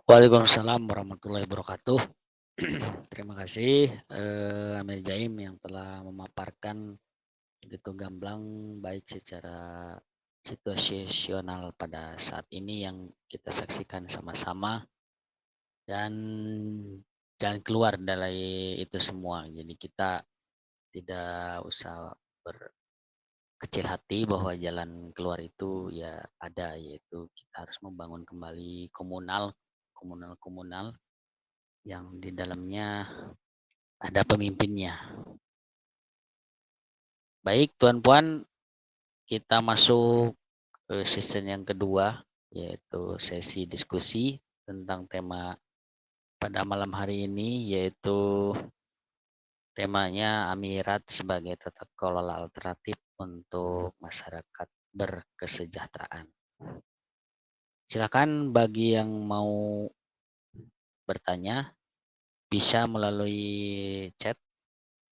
Waalaikumsalam warahmatullahi wabarakatuh. Terima kasih, Amir Jaim yang telah memaparkan begitu gamblang baik secara situasional pada saat ini yang kita saksikan sama-sama dan jalan keluar dari itu semua. Jadi kita tidak usah berkecil hati bahwa jalan keluar itu ya ada, yaitu kita harus membangun kembali komunal yang di dalamnya ada pemimpinnya. Baik, Tuan Puan, kita masuk ke season yang kedua, yaitu sesi diskusi tentang tema pada malam hari ini, yaitu temanya Amirat sebagai tata kelola alternatif untuk masyarakat berkesejahteraan. Silakan bagi yang mau bertanya, bisa melalui chat,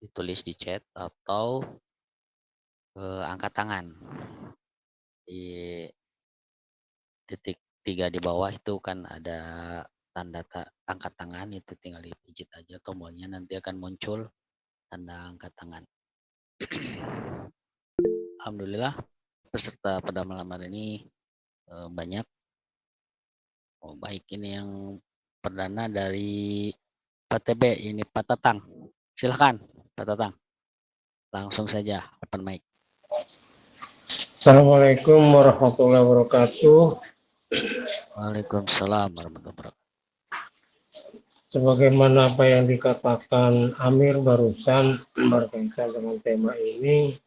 ditulis di chat atau angkat tangan. Di titik 3 di bawah itu kan ada tanda angkat tangan, itu tinggal dipijit aja tombolnya, nanti akan muncul tanda angkat tangan. Alhamdulillah peserta pada malam hari ini banyak. Oh, baik, ini yang perdana dari PTB, ini Pak Tatang. Silahkan Pak Tatang, langsung saja open mic. Assalamualaikum warahmatullahi wabarakatuh. Waalaikumsalam warahmatullahi wabarakatuh. Sebagaimana apa yang dikatakan Amir barusan berkaitan dengan tema ini,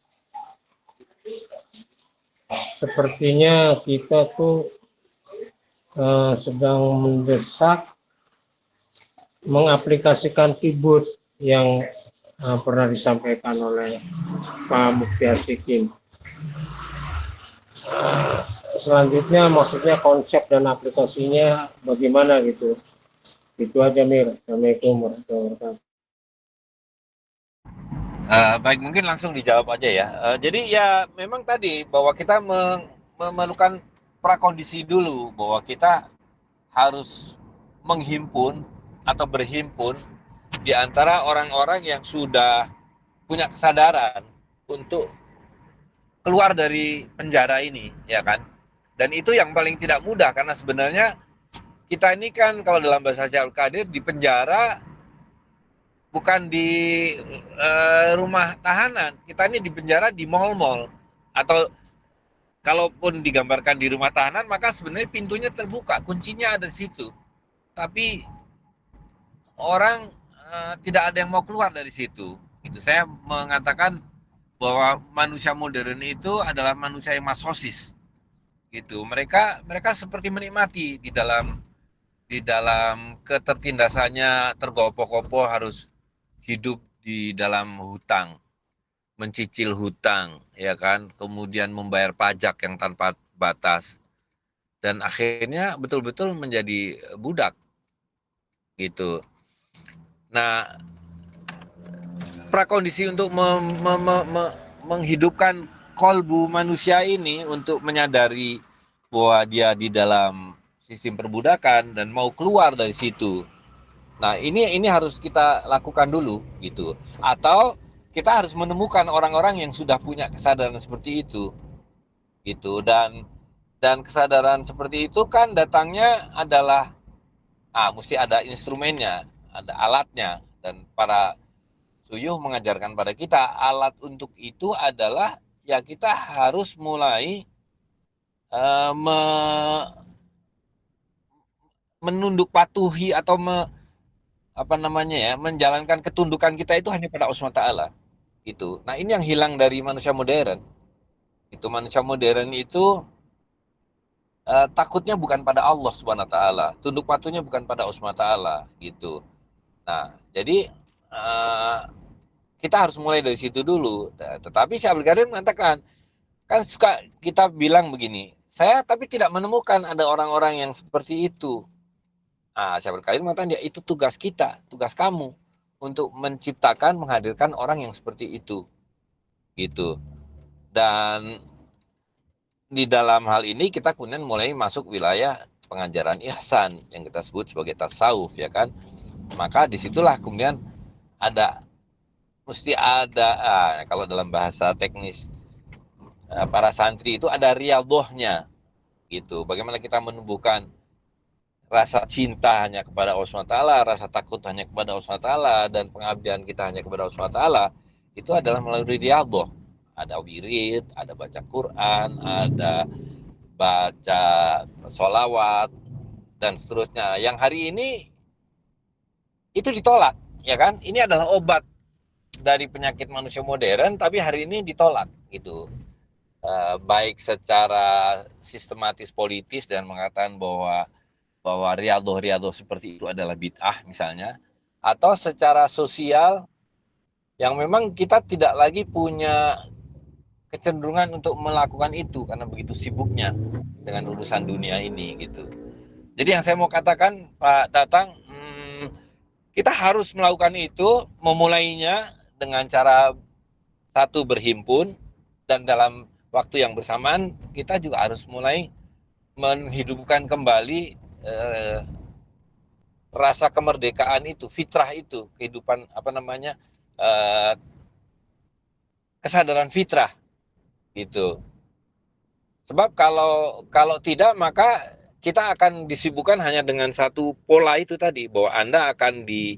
sepertinya kita tuh sedang mendesak mengaplikasikan kibut yang pernah disampaikan oleh Pak Mufti Asikin. Selanjutnya maksudnya konsep dan aplikasinya bagaimana gitu. Itu aja Mir. Assalamualaikum warahmatullahi wabarakatuh. Baik, mungkin langsung dijawab aja ya. Jadi ya memang tadi bahwa kita memerlukan prakondisi dulu bahwa kita harus menghimpun atau berhimpun di antara orang-orang yang sudah punya kesadaran untuk keluar dari penjara ini, ya kan? Dan itu yang paling tidak mudah karena sebenarnya kita ini kan kalau dalam bahasa Syaikhul Qadir di penjara bukan di rumah tahanan, kita ini di penjara di mal-mal, atau kalaupun digambarkan di rumah tahanan maka sebenarnya pintunya terbuka, kuncinya ada di situ, tapi orang tidak ada yang mau keluar dari situ. Itu saya mengatakan bahwa manusia modern itu adalah manusia yang masosis gitu. Mereka seperti menikmati di dalam ketertindasannya, tergopoh-gopoh harus hidup di dalam hutang, mencicil hutang, ya kan, kemudian membayar pajak yang tanpa batas, dan akhirnya betul-betul menjadi budak, gitu. Nah, prakondisi untuk menghidupkan kolbu manusia ini untuk menyadari bahwa dia di dalam sistem perbudakan dan mau keluar dari situ. Nah, ini harus kita lakukan dulu gitu. Atau kita harus menemukan orang-orang yang sudah punya kesadaran seperti itu gitu. Dan kesadaran seperti itu kan datangnya adalah mesti ada instrumennya, ada alatnya, dan para suyuh mengajarkan pada kita alat untuk itu adalah ya kita harus mulai menunduk patuhi atau menjalankan ketundukan kita itu hanya pada Allah SWT gitu. Nah, ini yang hilang dari manusia modern. Itu manusia modern itu takutnya bukan pada Allah Subhanahu wa taala, tunduk patuhnya bukan pada Allah Subhanahu wa taala gitu. Nah, jadi kita harus mulai dari situ dulu. Tetapi Syekh Abdul Qadir mengatakan, kan suka kita bilang begini, saya tapi tidak menemukan ada orang-orang yang seperti itu. Syekh Abdul Qadir mengatakan, ya itu tugas kita, tugas kamu untuk menciptakan, menghadirkan orang yang seperti itu gitu. Dan di dalam hal ini kita kemudian mulai masuk wilayah pengajaran ihsan yang kita sebut sebagai tasawuf, ya kan. Maka disitulah kemudian mesti ada kalau dalam bahasa teknis para santri itu ada riyadhahnya gitu. Bagaimana kita menumbuhkan rasa cinta hanya kepada Allah SWT, rasa takut hanya kepada Allah SWT, dan pengabdian kita hanya kepada Allah SWT, itu adalah melalui riyadhah. Ada wirid, ada baca Quran, ada baca sholawat, dan seterusnya. Yang hari ini itu ditolak, ya kan? Ini adalah obat dari penyakit manusia modern, tapi hari ini ditolak gitu. Baik secara sistematis politis dan mengatakan bahwa riyadhah seperti itu adalah bid'ah misalnya, atau secara sosial yang memang kita tidak lagi punya kecenderungan untuk melakukan itu karena begitu sibuknya dengan urusan dunia ini gitu. Jadi yang saya mau katakan Pak Tatang, kita harus melakukan itu, memulainya dengan cara satu berhimpun, dan dalam waktu yang bersamaan kita juga harus mulai menghidupkan kembali rasa kemerdekaan itu, fitrah itu, kehidupan kesadaran fitrah gitu. Sebab kalau tidak maka kita akan disibukkan hanya dengan satu pola itu tadi, bahwa Anda akan di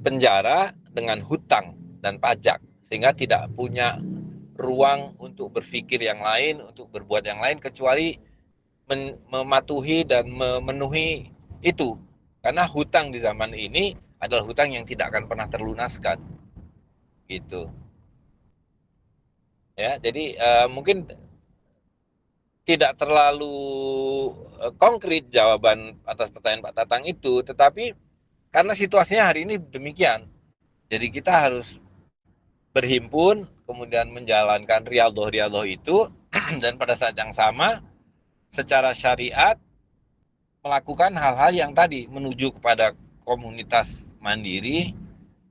penjara dengan hutang dan pajak, sehingga tidak punya ruang untuk berpikir yang lain, untuk berbuat yang lain kecuali mematuhi dan memenuhi itu. Karena hutang di zaman ini adalah hutang yang tidak akan pernah terlunaskan. Gitu. Ya, jadi mungkin tidak terlalu konkret jawaban atas pertanyaan Pak Tatang itu, tetapi karena situasinya hari ini demikian. Jadi kita harus berhimpun, kemudian menjalankan riyadhah itu, dan pada saat yang sama secara syariat melakukan hal-hal yang tadi menuju kepada komunitas mandiri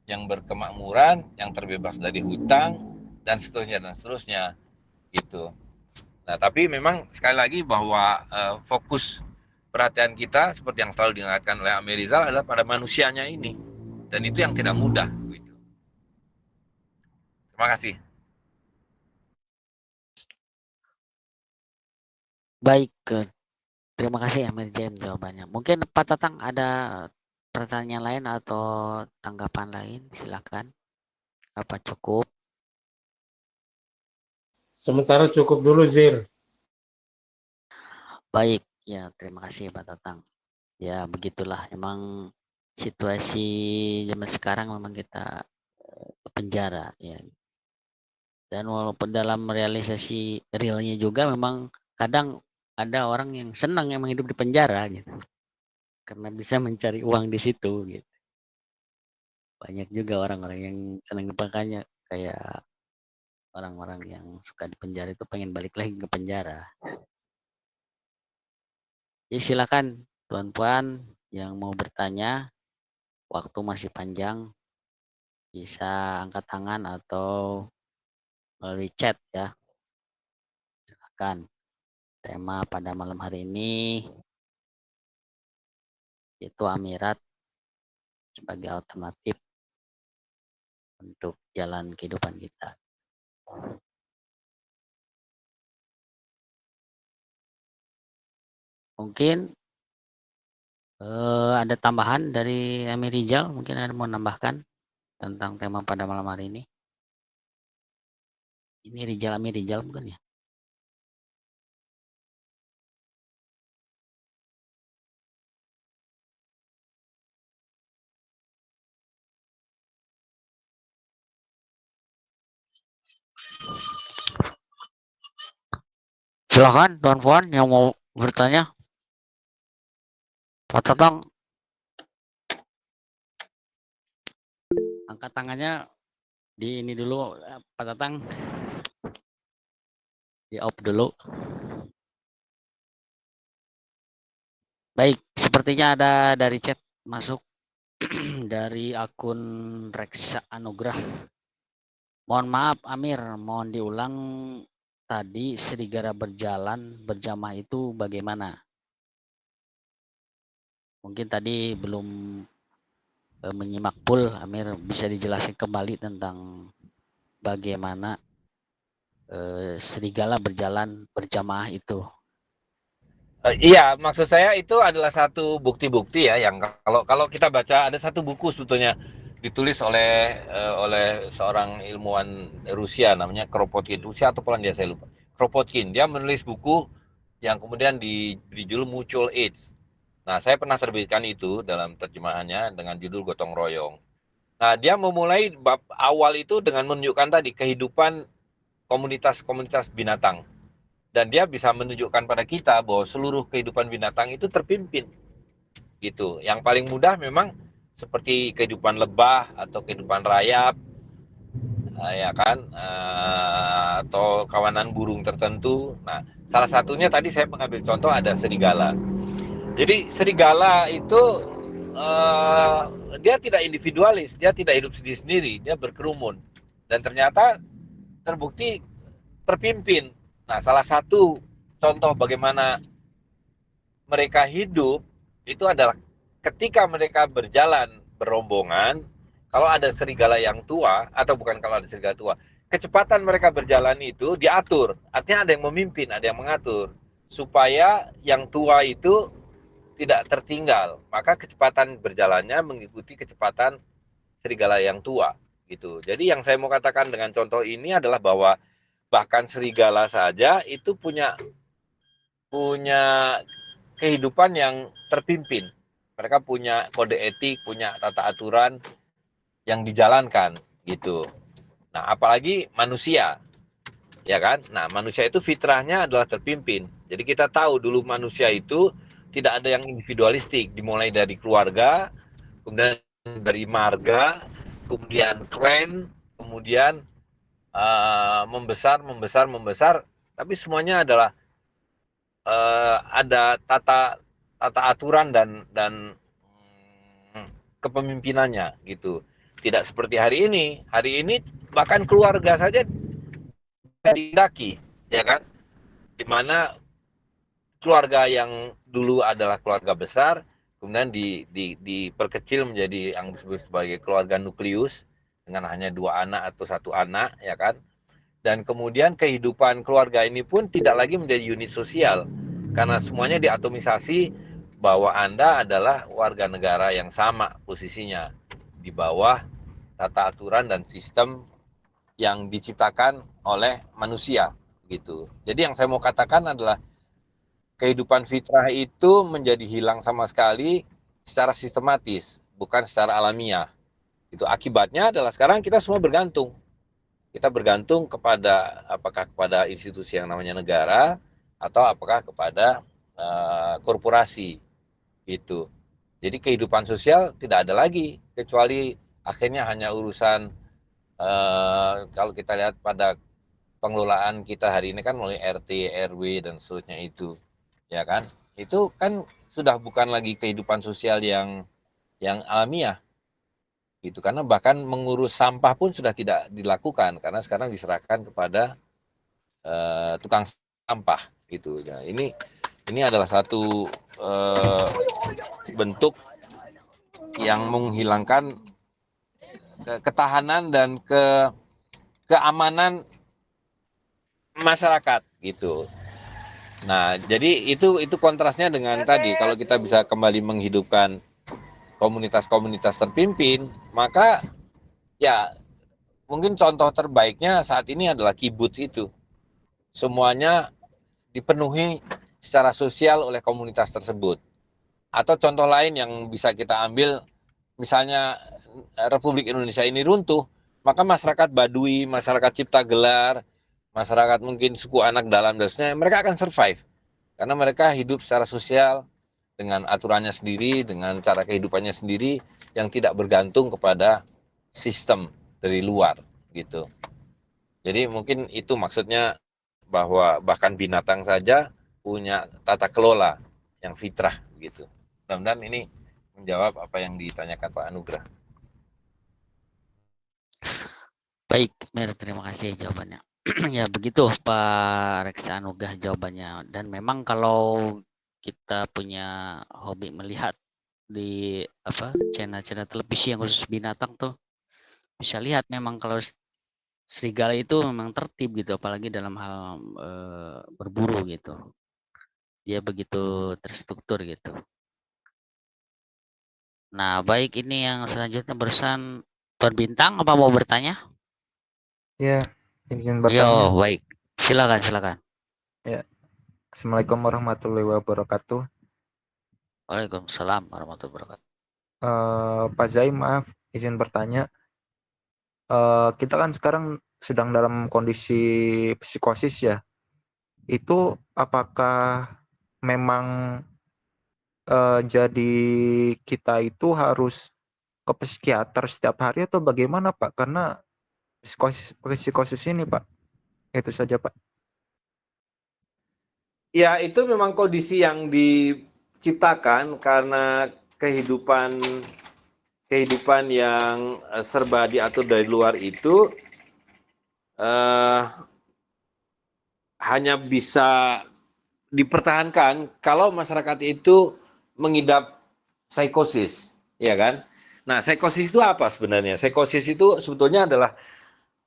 yang berkemakmuran, yang terbebas dari hutang, dan seterusnya gitu. Nah, tapi memang sekali lagi bahwa fokus perhatian kita seperti yang selalu diingatkan oleh Amir Rizal adalah pada manusianya ini, dan itu yang tidak mudah gitu. Terima kasih. Baik, terima kasih Amir Jaim jawabannya. Mungkin Pak Tatang ada pertanyaan lain atau tanggapan lain, silakan. Apa cukup? Sementara cukup dulu, Zir. Baik, ya terima kasih Pak Tatang. Ya begitulah, emang situasi zaman sekarang memang kita penjara ya. Dan walaupun dalam realisasi realnya juga memang kadang ada orang yang senang emang hidup di penjara gitu. Karena bisa mencari uang di situ gitu. Banyak juga orang-orang yang senang makanya kayak orang-orang yang suka di penjara itu pengen balik lagi ke penjara. Ya silakan tuan-puan yang mau bertanya, waktu masih panjang, bisa angkat tangan atau melalui chat ya. Silakan. Tema pada malam hari ini yaitu Amirat sebagai alternatif untuk jalan kehidupan kita. Mungkin ada tambahan dari Amir Rizal, mungkin ada mau nambahkan tentang tema pada malam hari ini. Ini Amir Rizal bukan ya? Silakan tuan-puan yang mau bertanya. Pak Tatang, angkat tangannya di ini dulu, Pak Tatang. Di off dulu. Baik, sepertinya ada dari chat masuk dari akun Reksa Anugrah. Mohon maaf Amir, mohon diulang tadi serigala berjalan berjamaah itu bagaimana? Mungkin tadi belum menyimak full, Amir bisa dijelaskan kembali tentang bagaimana serigala berjalan berjamaah itu. Iya, maksud saya itu adalah satu bukti-bukti ya yang kalau kita baca ada satu buku sebetulnya ditulis oleh seorang ilmuwan Rusia namanya Kropotkin, Rusia atau Polandia saya lupa. Kropotkin, dia menulis buku yang kemudian diberi judul Mutual Age. Nah, saya pernah terbitkan itu dalam terjemahannya dengan judul Gotong Royong. Nah, dia memulai bab awal itu dengan menunjukkan tadi kehidupan komunitas-komunitas binatang. Dan dia bisa menunjukkan pada kita bahwa seluruh kehidupan binatang itu terpimpin gitu. Yang paling mudah memang seperti kehidupan lebah atau kehidupan rayap, ya kan, atau kawanan burung tertentu. Nah, salah satunya tadi saya mengambil contoh ada serigala. Jadi serigala itu dia tidak individualis, dia tidak hidup sendiri-sendiri, dia berkerumun. Dan ternyata terbukti terpimpin. Nah, salah satu contoh bagaimana mereka hidup itu adalah ketika mereka berjalan berombongan, kalau ada serigala yang tua, atau bukan kalau ada serigala tua, kecepatan mereka berjalan itu diatur. Artinya ada yang memimpin, ada yang mengatur. Supaya yang tua itu tidak tertinggal. Maka kecepatan berjalannya mengikuti kecepatan serigala yang tua. Gitu. Jadi yang saya mau katakan dengan contoh ini adalah bahwa bahkan serigala saja itu punya kehidupan yang terpimpin. Mereka punya kode etik, punya tata aturan yang dijalankan gitu. Nah, apalagi manusia, ya kan? Nah, manusia itu fitrahnya adalah terpimpin. Jadi kita tahu dulu manusia itu tidak ada yang individualistik, dimulai dari keluarga, kemudian dari marga, kemudian klan, kemudian membesar, tapi semuanya adalah ada tata aturan dan kepemimpinannya gitu. Tidak seperti hari ini. Hari ini bahkan keluarga saja didaki, ya kan? Di mana keluarga yang dulu adalah keluarga besar kemudian diperkecil menjadi yang disebut sebagai keluarga nukleus dengan hanya 2 anak atau 1 anak, ya kan? Dan kemudian kehidupan keluarga ini pun tidak lagi menjadi unit sosial karena semuanya diatomisasi bahwa Anda adalah warga negara yang sama posisinya di bawah tata aturan dan sistem yang diciptakan oleh manusia gitu. Jadi yang saya mau katakan adalah kehidupan fitrah itu menjadi hilang sama sekali secara sistematis, bukan secara alamiah. Itu akibatnya adalah sekarang kita semua bergantung. Kita bergantung kepada apakah kepada institusi yang namanya negara atau apakah kepada korporasi gitu. Jadi kehidupan sosial tidak ada lagi kecuali akhirnya hanya urusan kalau kita lihat pada pengelolaan kita hari ini kan melalui RT, RW dan seterusnya itu, ya kan? Itu kan sudah bukan lagi kehidupan sosial yang alamiah gitu karena bahkan mengurus sampah pun sudah tidak dilakukan karena sekarang diserahkan kepada tukang sampah gitu. Nah, ini adalah satu bentuk yang menghilangkan ketahanan dan keamanan masyarakat gitu. Nah, jadi itu kontrasnya dengan tadi kalau kita bisa kembali menghidupkan komunitas-komunitas terpimpin, maka ya mungkin contoh terbaiknya saat ini adalah kibbutz itu. Semuanya dipenuhi secara sosial oleh komunitas tersebut. Atau contoh lain yang bisa kita ambil, misalnya Republik Indonesia ini runtuh, maka masyarakat Badui, masyarakat Cipta Gelar, masyarakat mungkin suku anak dalam dan sebagainya, mereka akan survive. Karena mereka hidup secara sosial, dengan aturannya sendiri, dengan cara kehidupannya sendiri, yang tidak bergantung kepada sistem dari luar gitu. Jadi mungkin itu maksudnya bahwa bahkan binatang saja punya tata kelola yang fitrah gitu. Mudah-mudahan ini menjawab apa yang ditanyakan Pak Anugrah. Baik, Mer, terima kasih jawabannya. Ya begitu Pak Reksa Anugrah jawabannya. Dan memang kalau kita punya hobi melihat di channel-channel televisi yang khusus binatang tuh bisa lihat memang kalau serigala itu memang tertib gitu, apalagi dalam hal berburu gitu. Dia begitu terstruktur gitu. Nah, baik, ini yang selanjutnya barusan Tuan Bintang apa mau bertanya? Ya, izin Yo, bertanya. baik. Silakan. Ya, Assalamualaikum warahmatullahi wabarakatuh. Waalaikumsalam warahmatullahi wabarakatuh. Pak Zaim, maaf, izin bertanya. Kita kan sekarang sedang dalam kondisi psikosis ya. Itu apakah memang jadi kita itu harus ke psikiater setiap hari atau bagaimana, Pak? Karena psikosis ini, Pak. Itu saja, Pak. Ya, itu memang kondisi yang diciptakan karena kehidupan yang serba diatur dari luar itu hanya bisa dipertahankan kalau masyarakat itu mengidap psikosis, ya kan? Nah, psikosis itu apa sebenarnya? Psikosis itu sebetulnya adalah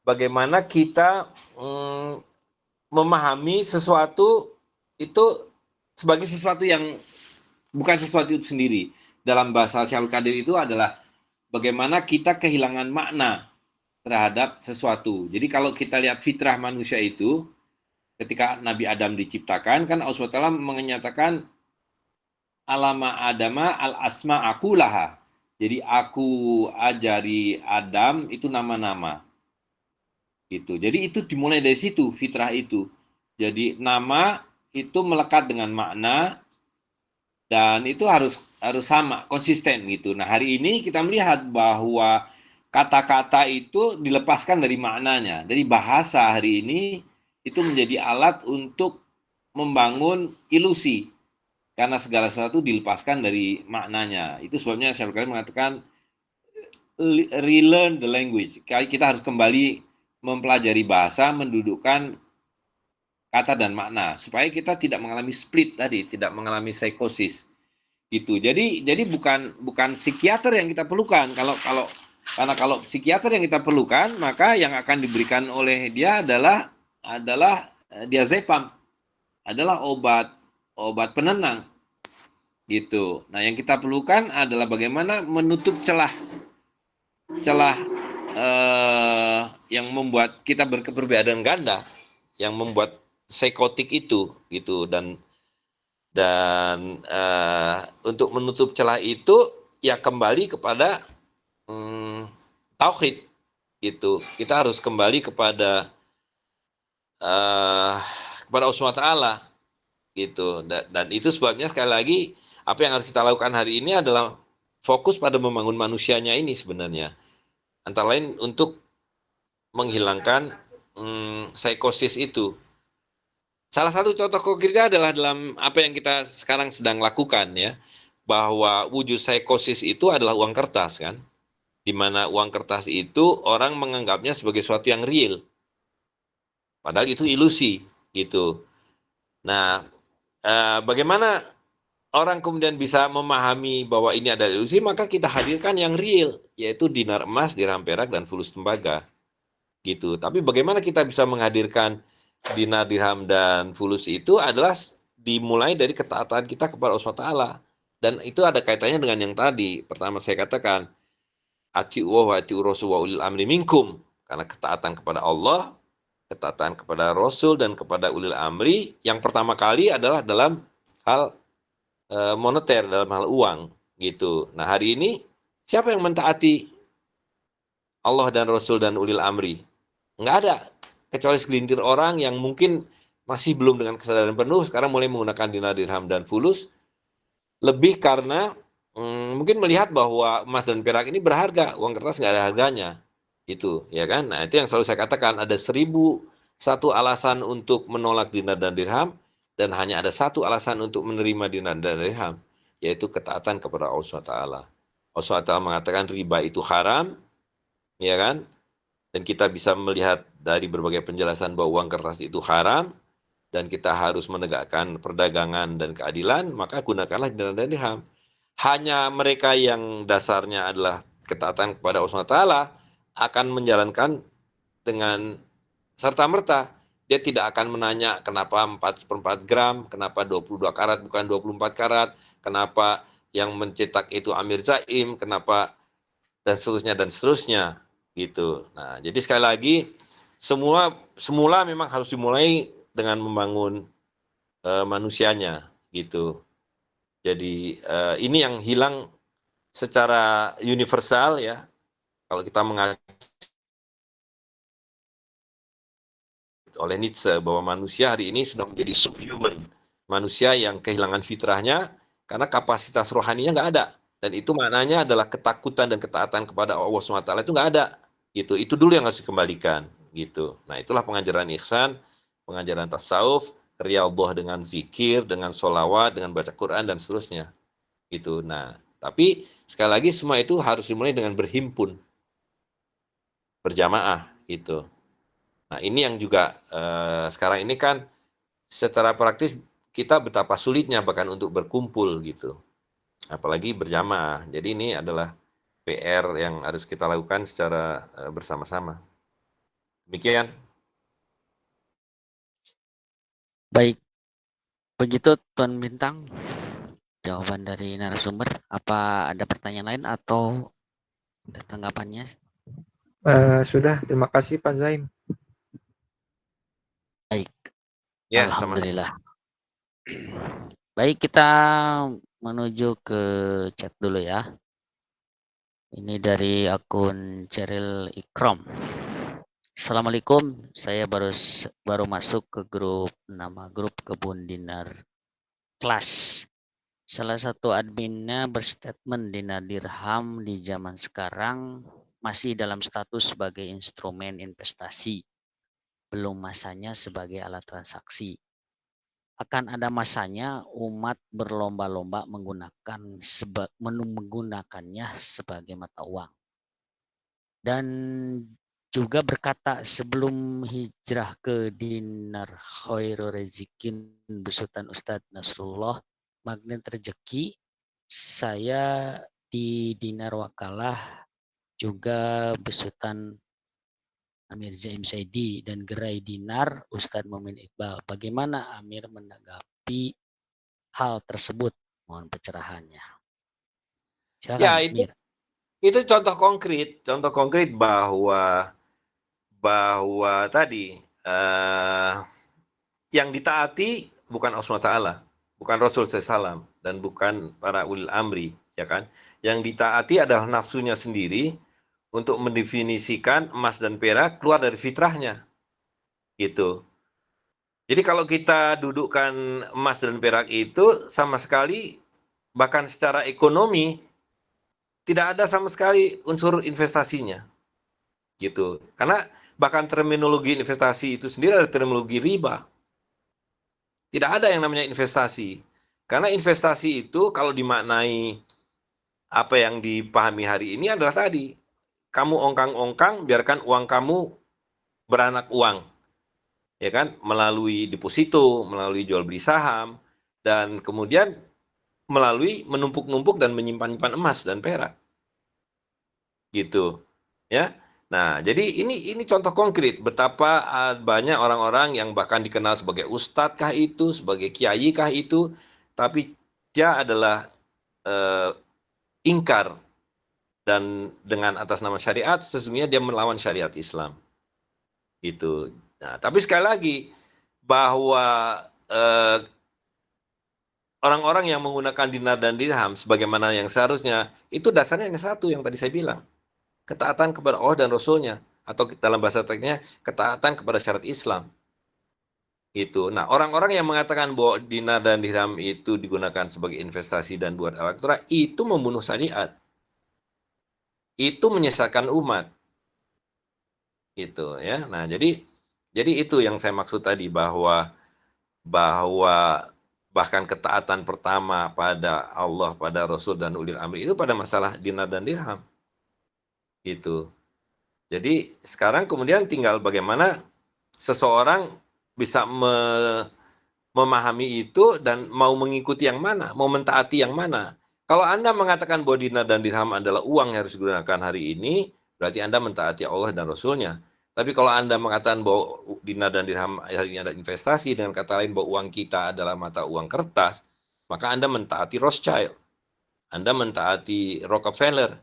bagaimana kita memahami sesuatu itu sebagai sesuatu yang bukan sesuatu itu sendiri. Dalam bahasa Syaikhul Qadir itu adalah bagaimana kita kehilangan makna terhadap sesuatu. Jadi kalau kita lihat fitrah manusia itu, ketika Nabi Adam diciptakan, kan Allah SWT menyatakan alama adama al asma aku laha. Jadi aku ajari Adam itu nama-nama. Gitu. Jadi itu dimulai dari situ fitrah itu. Jadi nama itu melekat dengan makna dan itu harus sama, konsisten gitu. Nah, hari ini kita melihat bahwa kata-kata itu dilepaskan dari maknanya. Dari bahasa hari ini itu menjadi alat untuk membangun ilusi. Karena segala sesuatu dilepaskan dari maknanya. Itu sebabnya saya mengatakan relearn the language. Kita harus kembali mempelajari bahasa, mendudukkan kata dan makna supaya kita tidak mengalami split tadi, tidak mengalami psikosis. Gitu. Jadi bukan psikiater yang kita perlukan. Karena kalau psikiater yang kita perlukan, maka yang akan diberikan oleh dia adalah diazepam, adalah obat penenang. Gitu. Nah, yang kita perlukan adalah bagaimana menutup celah yang membuat kita berkepribadian ganda, yang membuat psikotik itu, gitu. Dan untuk menutup celah itu ya kembali kepada tauhid, gitu. Kita harus kembali kepada Allah SWT, gitu. Dan itu sebabnya sekali lagi apa yang harus kita lakukan hari ini adalah fokus pada membangun manusianya ini sebenarnya. Antara lain untuk menghilangkan psikosis itu. Salah satu contoh konkretnya adalah dalam apa yang kita sekarang sedang lakukan ya, bahwa wujud psikosis itu adalah uang kertas kan, di mana uang kertas itu orang menganggapnya sebagai sesuatu yang real, padahal itu ilusi gitu. Nah, bagaimana orang kemudian bisa memahami bahwa ini adalah ilusi? Maka kita hadirkan yang real, yaitu dinar emas, dirham perak, dan fulus tembaga gitu. Tapi bagaimana kita bisa menghadirkan dinar, dirham, dan fulus itu adalah dimulai dari ketaatan kita kepada Allah SWT. Dan itu ada kaitannya dengan yang tadi. Pertama saya katakan, ati'u wa ati'u rasul wa ulil amri minkum. Karena ketaatan kepada Allah, ketaatan kepada Rasul, dan kepada ulil amri, yang pertama kali adalah dalam hal moneter, dalam hal uang. Gitu. Nah, hari ini, siapa yang mentaati Allah dan Rasul dan ulil amri? Nggak ada. Kecuali segelintir orang yang mungkin masih belum dengan kesadaran penuh, sekarang mulai menggunakan dinar, dirham, dan fulus, lebih karena mungkin melihat bahwa emas dan perak ini berharga, uang kertas nggak ada harganya, itu, ya kan? Nah, itu yang selalu saya katakan, ada 1001 alasan untuk menolak dinar dan dirham, dan hanya ada satu alasan untuk menerima dinar dan dirham, yaitu ketaatan kepada Allah SWT. Allah SWT mengatakan riba itu haram, ya kan? Dan kita bisa melihat dari berbagai penjelasan bahwa uang kertas itu haram, dan kita harus menegakkan perdagangan dan keadilan, maka gunakanlah dinar dan dirham. hanya mereka yang dasarnya adalah ketaatan kepada Allah SWT akan menjalankan dengan serta-merta. Dia tidak akan menanya kenapa 4/4 gram, kenapa 22 karat bukan 24 karat, kenapa yang mencetak itu Amir Zaim, kenapa dan seterusnya gitu. Nah, jadi sekali lagi semula memang harus dimulai dengan membangun manusianya gitu. Jadi ini yang hilang secara universal ya. Kalau kita mengacu oleh Nietzsche bahwa manusia hari ini sudah menjadi subhuman, manusia yang kehilangan fitrahnya karena kapasitas rohaninya nggak ada. Dan itu maknanya adalah ketakutan dan ketaatan kepada Allah SWT itu nggak ada. Gitu. Itu dulu yang harus dikembalikan. Gitu. Nah itulah pengajaran ihsan, pengajaran tasawuf, riyadhah dengan zikir, dengan sholawat, dengan baca Quran dan seterusnya. Gitu. Nah tapi sekali lagi semua itu harus dimulai dengan berhimpun, berjamaah. Gitu. Nah ini yang juga sekarang ini kan secara praktis kita betapa sulitnya bahkan untuk berkumpul gitu. Apalagi berjamaah. Jadi ini adalah PR yang harus kita lakukan secara bersama-sama. Demikian. Baik, begitu Tuan Bintang jawaban dari narasumber. Apa ada pertanyaan lain atau ada tanggapannya? Sudah, terima kasih Pak Zaim. Baik, Ya, sama-sama. alhamdulillah. Baik, kita menuju ke chat dulu ya. Ini dari akun Ceril Ikram. Assalamualaikum, saya baru masuk ke nama grup Kebun Dinar Kelas. Salah satu adminnya berstatement dinar dirham di zaman sekarang masih dalam status sebagai instrumen investasi, belum masanya sebagai alat transaksi. Akan ada masanya umat berlomba-lomba menggunakannya sebagai mata uang. Dan juga berkata sebelum hijrah ke dinar khairul rezikin besutan Ustadz Nasrullah magnet rezeki, saya di dinar wakalah juga besutan Amir Zaim Saidi dan gerai dinar Ustadz Mumin Iqbal. Bagaimana Amir menanggapi hal tersebut? Mohon pencerahannya. Ya, Silakan Amir. itu contoh konkret bahwa tadi yang ditaati bukan Allah SWT, bukan Rasul SAW, dan bukan para ulil amri, ya kan? Yang ditaati adalah nafsunya sendiri untuk mendefinisikan emas dan perak keluar dari fitrahnya, gitu. Jadi kalau kita dudukkan emas dan perak itu sama sekali, bahkan secara ekonomi, tidak ada sama sekali unsur investasinya, gitu. Karena bahkan terminologi investasi itu sendiri ada terminologi riba. Tidak ada yang namanya investasi. Karena investasi itu kalau dimaknai apa yang dipahami hari ini adalah tadi, kamu ongkang-ongkang, biarkan uang kamu beranak uang, ya kan, melalui deposito, melalui jual beli saham, dan kemudian melalui menumpuk-numpuk dan menyimpan-nyimpan emas dan perak, gitu, ya. Nah, jadi ini contoh konkret betapa banyak orang-orang yang bahkan dikenal sebagai ustadz kah itu, sebagai kiai kah itu, tapi dia adalah ingkar dan dengan atas nama syariat sesungguhnya dia melawan syariat Islam. Itu. Nah, tapi sekali lagi bahwa orang-orang yang menggunakan dinar dan dirham sebagaimana yang seharusnya itu dasarnya hanya satu yang tadi saya bilang. Ketaatan kepada Allah dan Rasulnya, atau dalam bahasa tekniknya ketaatan kepada syariat Islam. Itu. Nah, orang-orang yang mengatakan bahwa dinar dan dirham itu digunakan sebagai investasi dan buat elektoral, itu membunuh syariat. Itu menyesatkan umat. Gitu ya. Nah, jadi itu yang saya maksud tadi bahwa bahkan ketaatan pertama pada Allah, pada Rasul dan ulil amri itu pada masalah dinar dan dirham. Gitu. Jadi sekarang kemudian tinggal bagaimana seseorang bisa memahami itu dan mau mengikuti yang mana, mau mentaati yang mana. Kalau Anda mengatakan bahwa dinar dan dirham adalah uang yang harus digunakan hari ini, berarti Anda mentaati Allah dan Rasul-Nya. Tapi kalau Anda mengatakan bahwa dinar dan dirham hari ini adalah investasi, dengan kata lain bahwa uang kita adalah mata uang kertas, maka Anda mentaati Rothschild, Anda mentaati Rockefeller,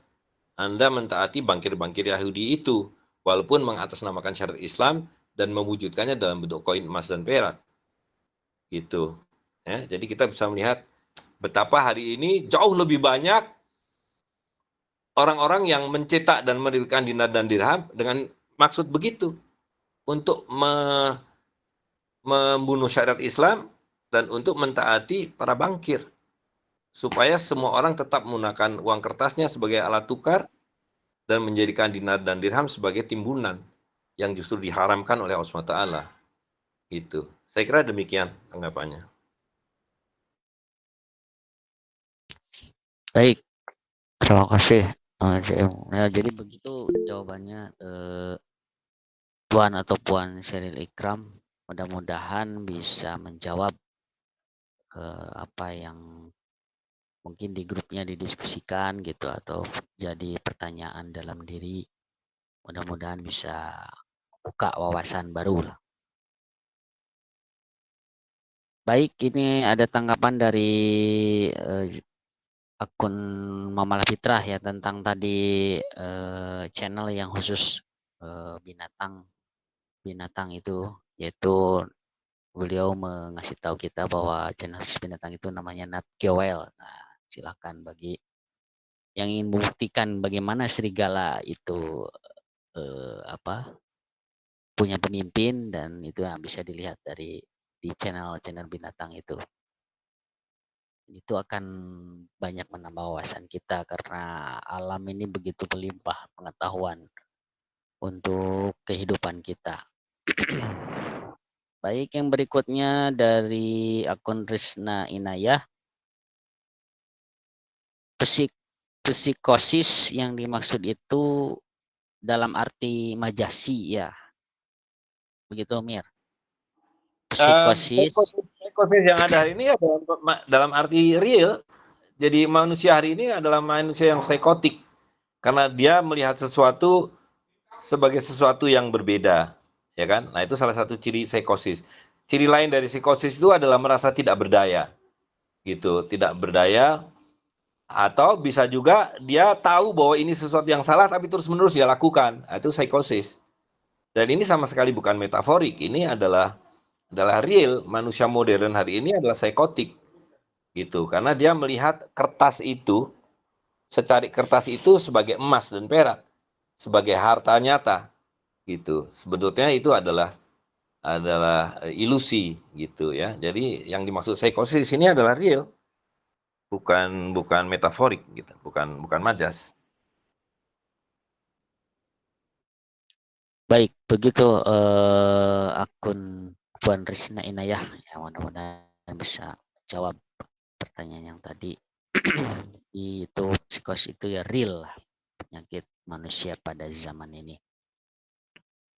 Anda mentaati bankir-bankir Yahudi itu, walaupun mengatasnamakan syariat Islam dan mewujudkannya dalam bentuk koin emas dan perak. Gitu. Ya, jadi kita bisa melihat betapa hari ini jauh lebih banyak orang-orang yang mencetak dan menerbitkan dinar dan dirham dengan maksud begitu, untuk membunuh syariat Islam dan untuk mentaati para bankir, supaya semua orang tetap menggunakan uang kertasnya sebagai alat tukar dan menjadikan dinar dan dirham sebagai timbunan yang justru diharamkan oleh Allah SWT. Gitu. Saya kira demikian tanggapannya. Baik, terima kasih. Ya, jadi begitu jawabannya Tuan atau Puan Sheryl Ikram. Mudah-mudahan bisa menjawab apa yang mungkin di grupnya didiskusikan gitu, atau jadi pertanyaan dalam diri. Mudah-mudahan bisa buka wawasan baru lah. Baik, ini ada tanggapan dari akun Mamalah Fitrah ya, tentang tadi channel yang khusus binatang itu, yaitu beliau mengasih tahu kita bahwa channel khusus binatang itu namanya Nat Geo Wild. Nah, silakan bagi yang ingin membuktikan bagaimana serigala itu punya pemimpin, dan itu yang bisa dilihat di channel binatang itu. Itu akan banyak menambah wawasan kita, karena alam ini begitu melimpah pengetahuan untuk kehidupan kita. Baik, yang berikutnya dari akun Risna Inayah. Psikosis yang dimaksud itu dalam arti majasi ya. Begitu, Mir. Psikosis. Psikosis yang ada hari ini ya dalam arti real. Jadi manusia hari ini adalah manusia yang psikotik, karena dia melihat sesuatu sebagai sesuatu yang berbeda, ya kan? Nah, itu salah satu ciri psikosis. Ciri lain dari psikosis itu adalah merasa tidak berdaya, gitu, tidak berdaya, atau bisa juga dia tahu bahwa ini sesuatu yang salah tapi terus-menerus dia lakukan. Nah, itu psikosis. Dan ini sama sekali bukan metaforik, ini adalah real. Manusia modern hari ini adalah psikotik, gitu, karena dia melihat kertas itu, secari kertas itu sebagai emas dan perak, sebagai harta nyata, gitu. Sebetulnya itu adalah ilusi, gitu ya. Jadi yang dimaksud psikosis di sini adalah real, bukan metaforik, gitu, bukan majas. Baik, begitu akun Puan Risna Inayah, ya, mudah-mudahan bisa jawab pertanyaan yang tadi. Itu psikosis itu ya real lah, penyakit manusia pada zaman ini.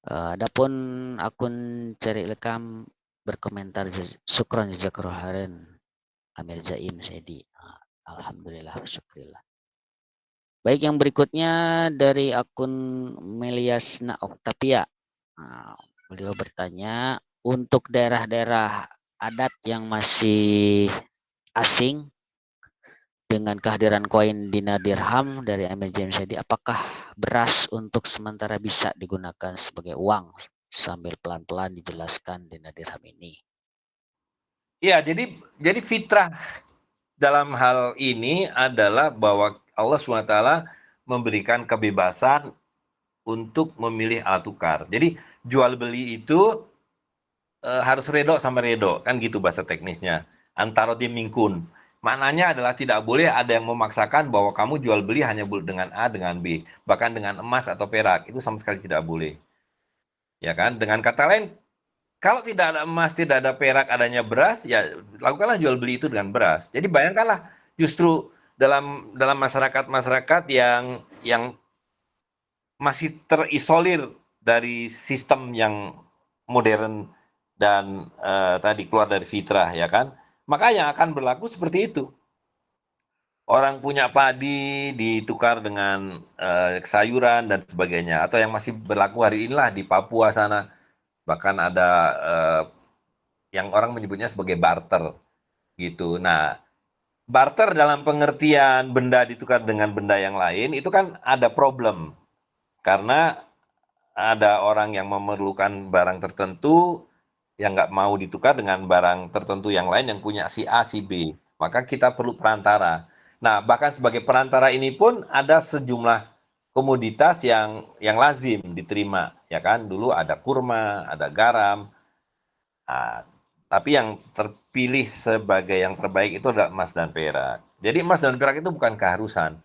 Adapun akun Cari Lekam berkomentar, syukron jazakallahu khairan Amir Zaim Saidi. Alhamdulillah, syukurillah. Baik, yang berikutnya dari akun Meliasna Oktavia. Nah, beliau bertanya, untuk daerah-daerah adat yang masih asing dengan kehadiran koin dinar dirham dari Amir James Saidi, apakah beras untuk sementara bisa digunakan sebagai uang? Sambil pelan-pelan dijelaskan dinar dirham ini. Ya, jadi fitrah dalam hal ini adalah bahwa Allah SWT memberikan kebebasan untuk memilih alat tukar. Jadi jual beli itu harus redo sama redo, kan gitu bahasa teknisnya. Antara dimingkun. Maknanya adalah tidak boleh ada yang memaksakan bahwa kamu jual beli hanya dengan A dengan B, bahkan dengan emas atau perak, itu sama sekali tidak boleh. Ya kan? Dengan kata lain, kalau tidak ada emas, tidak ada perak, adanya beras, ya lakukanlah jual beli itu dengan beras. Jadi bayangkanlah, justru dalam masyarakat yang masih terisolir dari sistem yang modern dan tadi keluar dari fitrah, ya kan, maka yang akan berlaku seperti itu. orang punya padi ditukar dengan sayuran dan sebagainya, atau yang masih berlaku hari inilah di Papua sana, bahkan ada yang orang menyebutnya sebagai barter gitu. Nah, barter dalam pengertian benda ditukar dengan benda yang lain itu kan ada problem, karena ada orang yang memerlukan barang tertentu yang nggak mau ditukar dengan barang tertentu yang lain yang punya si A, si B. Maka kita perlu perantara. Nah, bahkan sebagai perantara ini pun ada sejumlah komoditas yang lazim diterima, ya kan? Dulu ada kurma, ada garam. Nah, tapi yang terpilih sebagai yang terbaik itu adalah emas dan perak. Jadi emas dan perak itu bukan keharusan.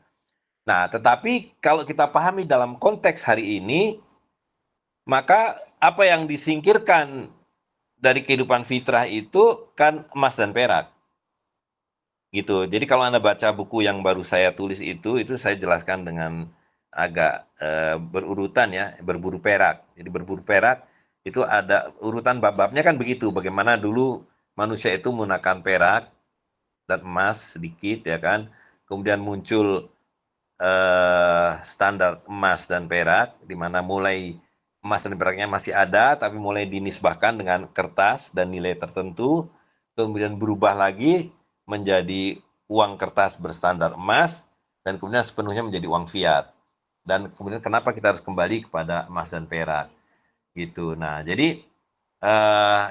Nah, tetapi kalau kita pahami dalam konteks hari ini, maka apa yang disingkirkan dari kehidupan fitrah itu kan emas dan perak. Gitu. Jadi kalau Anda baca buku yang baru saya tulis itu saya jelaskan dengan agak berurutan ya, berburu perak. Jadi berburu perak itu ada urutan bab-babnya kan begitu. Bagaimana dulu manusia itu menggunakan perak dan emas sedikit ya kan. Kemudian muncul standar emas dan perak, di mana mulai emas dan peraknya masih ada, tapi mulai dinisbahkan dengan kertas dan nilai tertentu, kemudian berubah lagi menjadi uang kertas berstandar emas, dan kemudian sepenuhnya menjadi uang fiat. Dan kemudian kenapa kita harus kembali kepada emas dan perak, gitu. Nah, jadi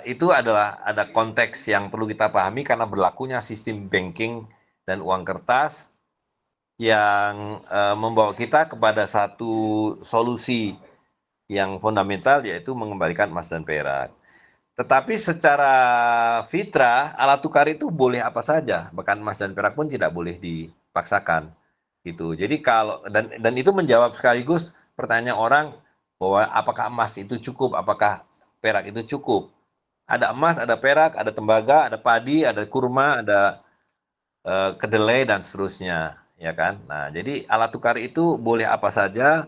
itu adalah ada konteks yang perlu kita pahami karena berlakunya sistem banking dan uang kertas yang membawa kita kepada satu solusi yang fundamental, yaitu mengembalikan emas dan perak. Tetapi secara fitrah, alat tukar itu boleh apa saja, bahkan emas dan perak pun tidak boleh dipaksakan. Gitu. Jadi kalau dan itu menjawab sekaligus pertanyaan orang bahwa apakah emas itu cukup, apakah perak itu cukup. Ada emas, ada perak, ada tembaga, ada padi, ada kurma, ada kedelai dan seterusnya, ya kan? Nah, jadi alat tukar itu boleh apa saja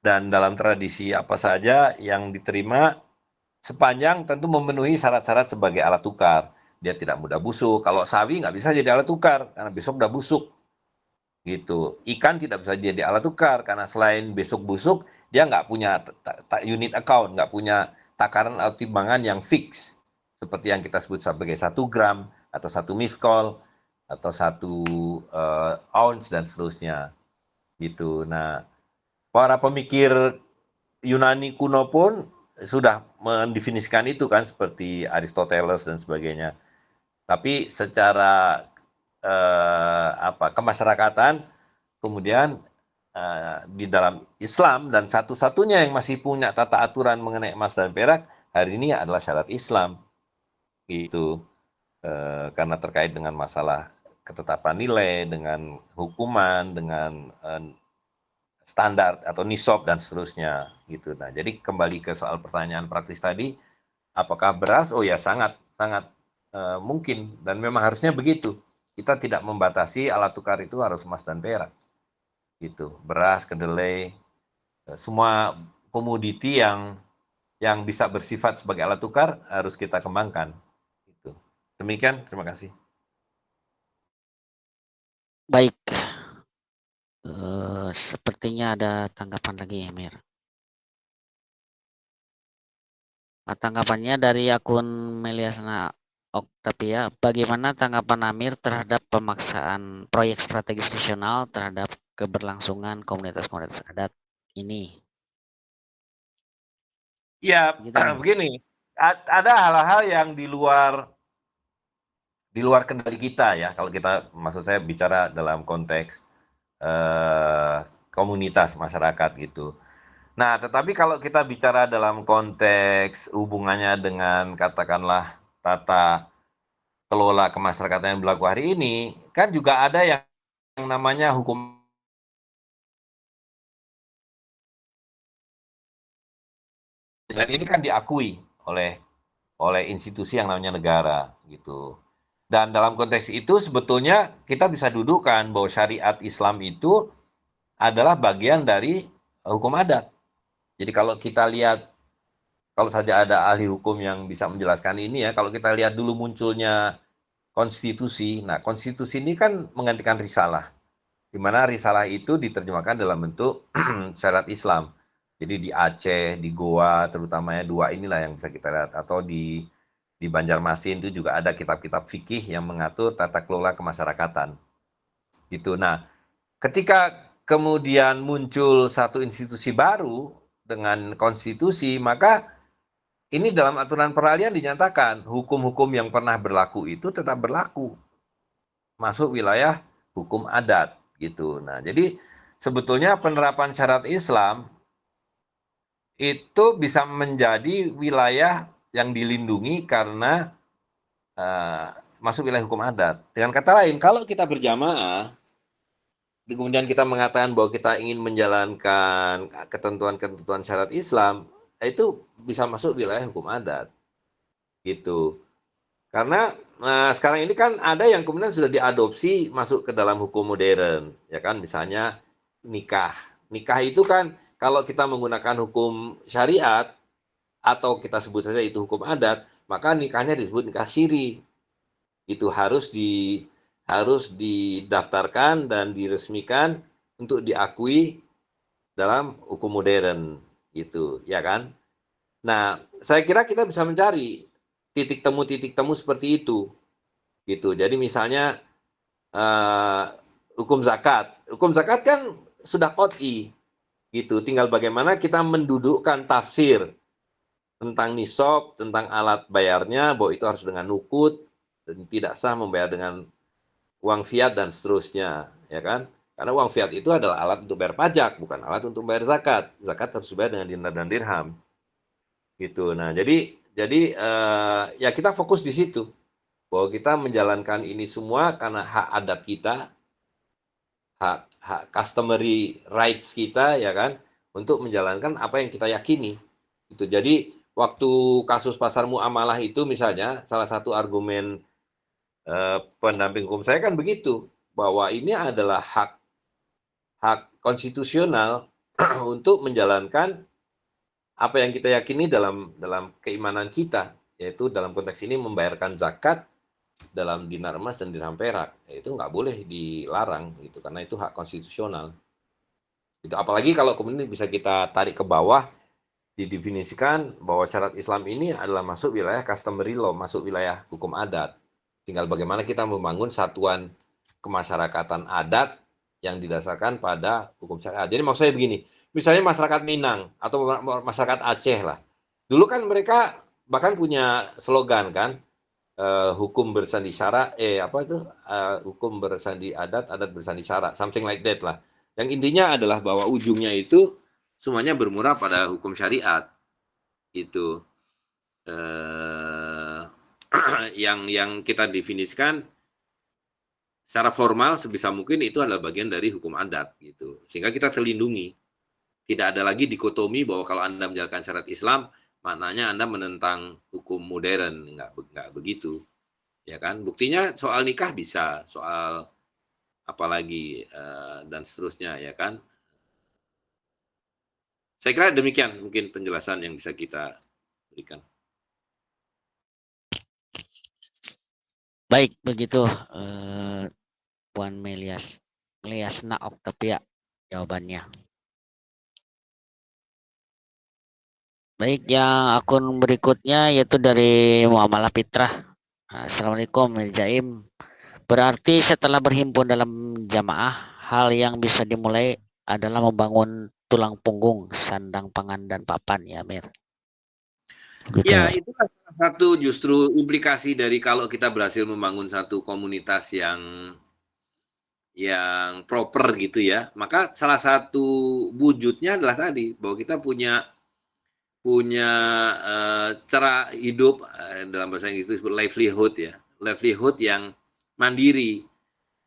dan dalam tradisi apa saja yang diterima sepanjang tentu memenuhi syarat-syarat sebagai alat tukar. Dia tidak mudah busuk. Kalau sawi nggak bisa jadi alat tukar karena besok udah busuk. Gitu. Ikan tidak bisa jadi alat tukar karena selain besok busuk, dia nggak punya unit account, nggak punya takaran atau timbangan yang fix. Seperti yang kita sebut sebagai 1 gram atau 1 miskol atau 1 ounce dan seterusnya. Gitu. Nah, para pemikir Yunani kuno pun sudah mendefinisikan itu kan, seperti Aristoteles dan sebagainya. Tapi secara kemasyarakatan, kemudian di dalam Islam, dan satu-satunya yang masih punya tata aturan mengenai emas dan perak hari ini adalah syariat Islam. Gitu. Karena terkait dengan masalah ketetapan nilai, dengan hukuman, dengan standar atau nisab dan seterusnya gitu. Nah, jadi kembali ke soal pertanyaan praktis tadi, apakah beras? Oh ya, sangat mungkin dan memang harusnya begitu. Kita tidak membatasi alat tukar itu harus emas dan perak. Gitu. Beras, kedelai, semua komoditi yang bisa bersifat sebagai alat tukar harus kita kembangkan. Gitu. Demikian, terima kasih. Baik, sepertinya ada tanggapan lagi, Emir. Tanggapannya dari akun Meliasna Oktavia, bagaimana tanggapan Amir terhadap pemaksaan proyek strategis nasional terhadap keberlangsungan komunitas-komunitas adat ini? Ya, Gitu, Amir. begini, ada hal-hal yang di luar kendali kita ya, kalau kita, maksud saya bicara dalam konteks komunitas masyarakat gitu. Nah, tetapi kalau kita bicara dalam konteks hubungannya dengan katakanlah tata kelola kemasyarakatan yang berlaku hari ini, kan juga ada yang namanya hukum, dan ini kan diakui oleh institusi yang namanya negara gitu. Dan dalam konteks itu sebetulnya kita bisa dudukkan bahwa syariat Islam itu adalah bagian dari hukum adat. Jadi kalau kita lihat, kalau saja ada ahli hukum yang bisa menjelaskan ini ya, kalau kita lihat dulu munculnya konstitusi. Nah, konstitusi ini kan menggantikan risalah, di mana risalah itu diterjemahkan dalam bentuk syariat Islam. Jadi di Aceh, di Goa, terutamanya dua inilah yang bisa kita lihat, atau di Banjarmasin itu juga ada kitab-kitab fikih yang mengatur tata kelola kemasyarakatan. Gitu. Nah, ketika kemudian muncul satu institusi baru dengan konstitusi, maka ini dalam aturan peralihan dinyatakan hukum-hukum yang pernah berlaku itu tetap berlaku, masuk wilayah hukum adat gitu. Nah, jadi sebetulnya penerapan syariat Islam itu bisa menjadi wilayah yang dilindungi karena masuk wilayah hukum adat. Dengan kata lain, kalau kita berjamaah, kemudian kita mengatakan bahwa kita ingin menjalankan ketentuan-ketentuan syariat Islam, itu bisa masuk wilayah hukum adat. Gitu. Karena sekarang ini kan ada yang kemudian sudah diadopsi masuk ke dalam hukum modern, ya kan, misalnya nikah. Nikah itu kan kalau kita menggunakan hukum syariat atau kita sebut saja itu hukum adat, maka nikahnya disebut nikah syiri. Itu harus didaftarkan dan diresmikan untuk diakui dalam hukum modern, gitu, ya kan? Nah, saya kira kita bisa mencari titik temu seperti itu, gitu. Jadi misalnya hukum zakat kan sudah qot'i, gitu. Tinggal bagaimana kita mendudukkan tafsir tentang nisab, tentang alat bayarnya, bahwa itu harus dengan nukut dan tidak sah membayar dengan uang fiat dan seterusnya, ya kan? Karena uang fiat itu adalah alat untuk bayar pajak, bukan alat untuk bayar zakat. Zakat harus bayar dengan dinar dan dirham, gitu. Nah, jadi ya kita fokus di situ, bahwa kita menjalankan ini semua karena hak adat kita, hak customary rights kita, ya kan, untuk menjalankan apa yang kita yakini. Itu. Jadi waktu kasus pasar muamalah itu misalnya, salah satu argumen pendamping hukum saya kan begitu, bahwa ini adalah hak konstitusional untuk menjalankan apa yang kita yakini dalam keimanan kita, yaitu dalam konteks ini membayarkan zakat dalam dinar emas dan dirham perak. Itu nggak boleh dilarang, gitu, karena itu hak konstitusional. Itu apalagi kalau kemudian bisa kita tarik ke bawah, didefinisikan bahwa syariat Islam ini adalah masuk wilayah customary law, masuk wilayah hukum adat. Tinggal bagaimana kita membangun satuan kemasyarakatan adat yang didasarkan pada hukum syariat. Jadi maksud saya begini, misalnya masyarakat Minang atau masyarakat Aceh lah. Dulu kan mereka bahkan punya slogan kan, hukum bersandi syara, hukum bersandi adat, adat bersandi syara, something like that lah. Yang intinya adalah bahwa ujungnya itu semuanya bermuara pada hukum syariat. Itu yang kita definisikan secara formal sebisa mungkin itu adalah bagian dari hukum adat, gitu. Sehingga kita terlindungi. Tidak ada lagi dikotomi bahwa kalau Anda menjalankan syariat Islam, maknanya Anda menentang hukum modern. Enggak begitu. Ya kan? Buktinya soal nikah bisa, soal apalagi dan seterusnya, ya kan? Saya kira demikian mungkin penjelasan yang bisa kita berikan. Baik, begitu Puan Meliasna Oktavia jawabannya. Baik, yang akun berikutnya yaitu dari Muamalah Fitrah. Assalamualaikum Jaim. Berarti setelah berhimpun dalam jamaah, hal yang bisa dimulai adalah membangun tulang punggung, sandang pangan dan papan, ya Mir. Begitu. Ya, itu kan salah satu justru implikasi dari kalau kita berhasil membangun satu komunitas yang proper gitu ya. Maka salah satu wujudnya adalah tadi bahwa kita punya cara hidup, dalam bahasa Inggris itu disebut livelihood yang mandiri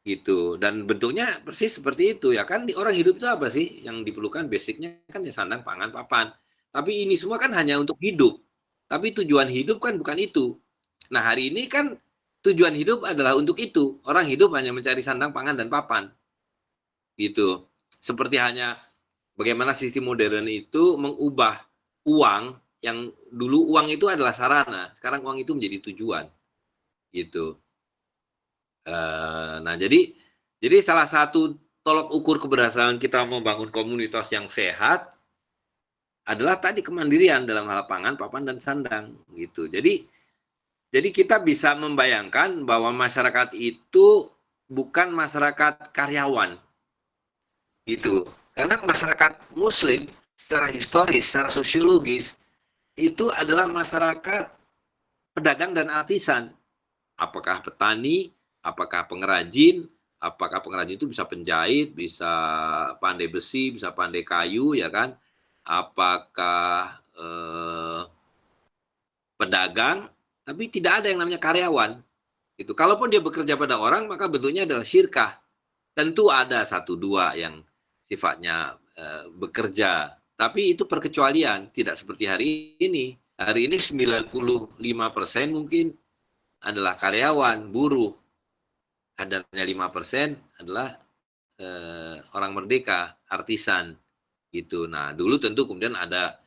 gitu, dan bentuknya persis seperti itu ya kan. Orang hidup itu apa sih yang diperlukan? Basicnya kan ya sandang pangan papan, tapi ini semua kan hanya untuk hidup, tapi tujuan hidup kan bukan itu. Nah, hari ini kan tujuan hidup adalah untuk itu. Orang hidup hanya mencari sandang pangan dan papan gitu. Seperti hanya bagaimana sistem modern itu mengubah uang, yang dulu uang itu adalah sarana, sekarang uang itu menjadi tujuan, gitu. Nah, jadi salah satu tolok ukur keberhasilan kita membangun komunitas yang sehat adalah tadi kemandirian dalam hal pangan, papan, dan sandang gitu. Jadi kita bisa membayangkan bahwa masyarakat itu bukan masyarakat karyawan gitu. Karena masyarakat Muslim secara historis, secara sosiologis itu adalah masyarakat pedagang dan artisan. Apakah petani, apakah pengrajin, apakah pengrajin itu bisa penjahit, bisa pandai besi, bisa pandai kayu, ya kan? Apakah pedagang, tapi tidak ada yang namanya karyawan. Itu. Kalaupun dia bekerja pada orang, maka bentuknya adalah syirkah. Tentu ada satu dua yang sifatnya bekerja, tapi itu perkecualian, tidak seperti hari ini. Hari ini 95% mungkin adalah karyawan, buruh. Adanya 5% adalah orang merdeka, artisan gitu. Nah, dulu tentu kemudian ada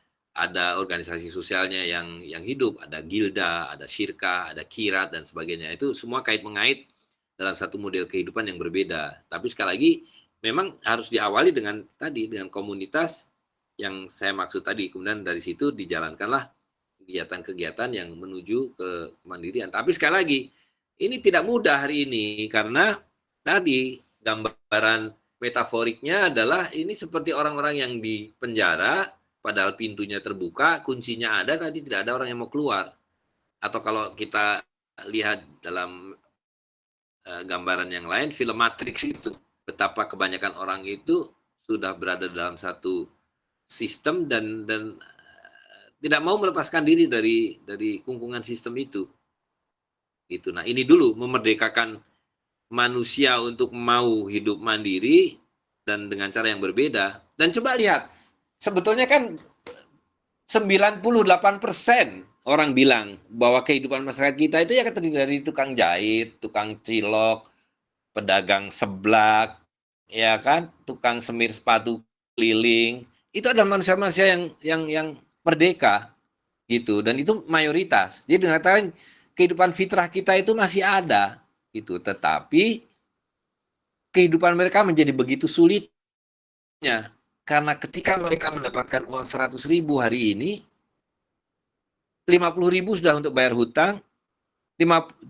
organisasi sosialnya yang hidup, ada gilda, ada syirkah, ada kirat dan sebagainya. Itu semua kait mengait dalam satu model kehidupan yang berbeda. Tapi sekali lagi memang harus diawali dengan komunitas yang saya maksud tadi. Kemudian dari situ dijalankanlah kegiatan-kegiatan yang menuju ke kemandirian. Tapi sekali lagi ini tidak mudah hari ini karena tadi gambaran metaforiknya adalah ini seperti orang-orang yang di penjara padahal pintunya terbuka, kuncinya ada, tadi tidak ada orang yang mau keluar. Atau kalau kita lihat dalam gambaran yang lain, film Matrix itu, betapa kebanyakan orang itu sudah berada dalam satu sistem dan tidak mau melepaskan diri dari kungkungan sistem itu. Gitu. Nah, ini dulu memerdekakan manusia untuk mau hidup mandiri dan dengan cara yang berbeda. Dan coba lihat, sebetulnya kan 98% orang bilang bahwa kehidupan masyarakat kita itu ya terdiri dari tukang jahit, tukang cilok, pedagang seblak, ya kan, tukang semir sepatu keliling. Itu adalah manusia-manusia yang merdeka gitu, dan itu mayoritas. Jadi dengan kata kehidupan fitrah kita itu masih ada gitu, tetapi kehidupan mereka menjadi begitu sulitnya karena ketika mereka mendapatkan uang 100.000 hari ini, 50.000 sudah untuk bayar hutang, 30.000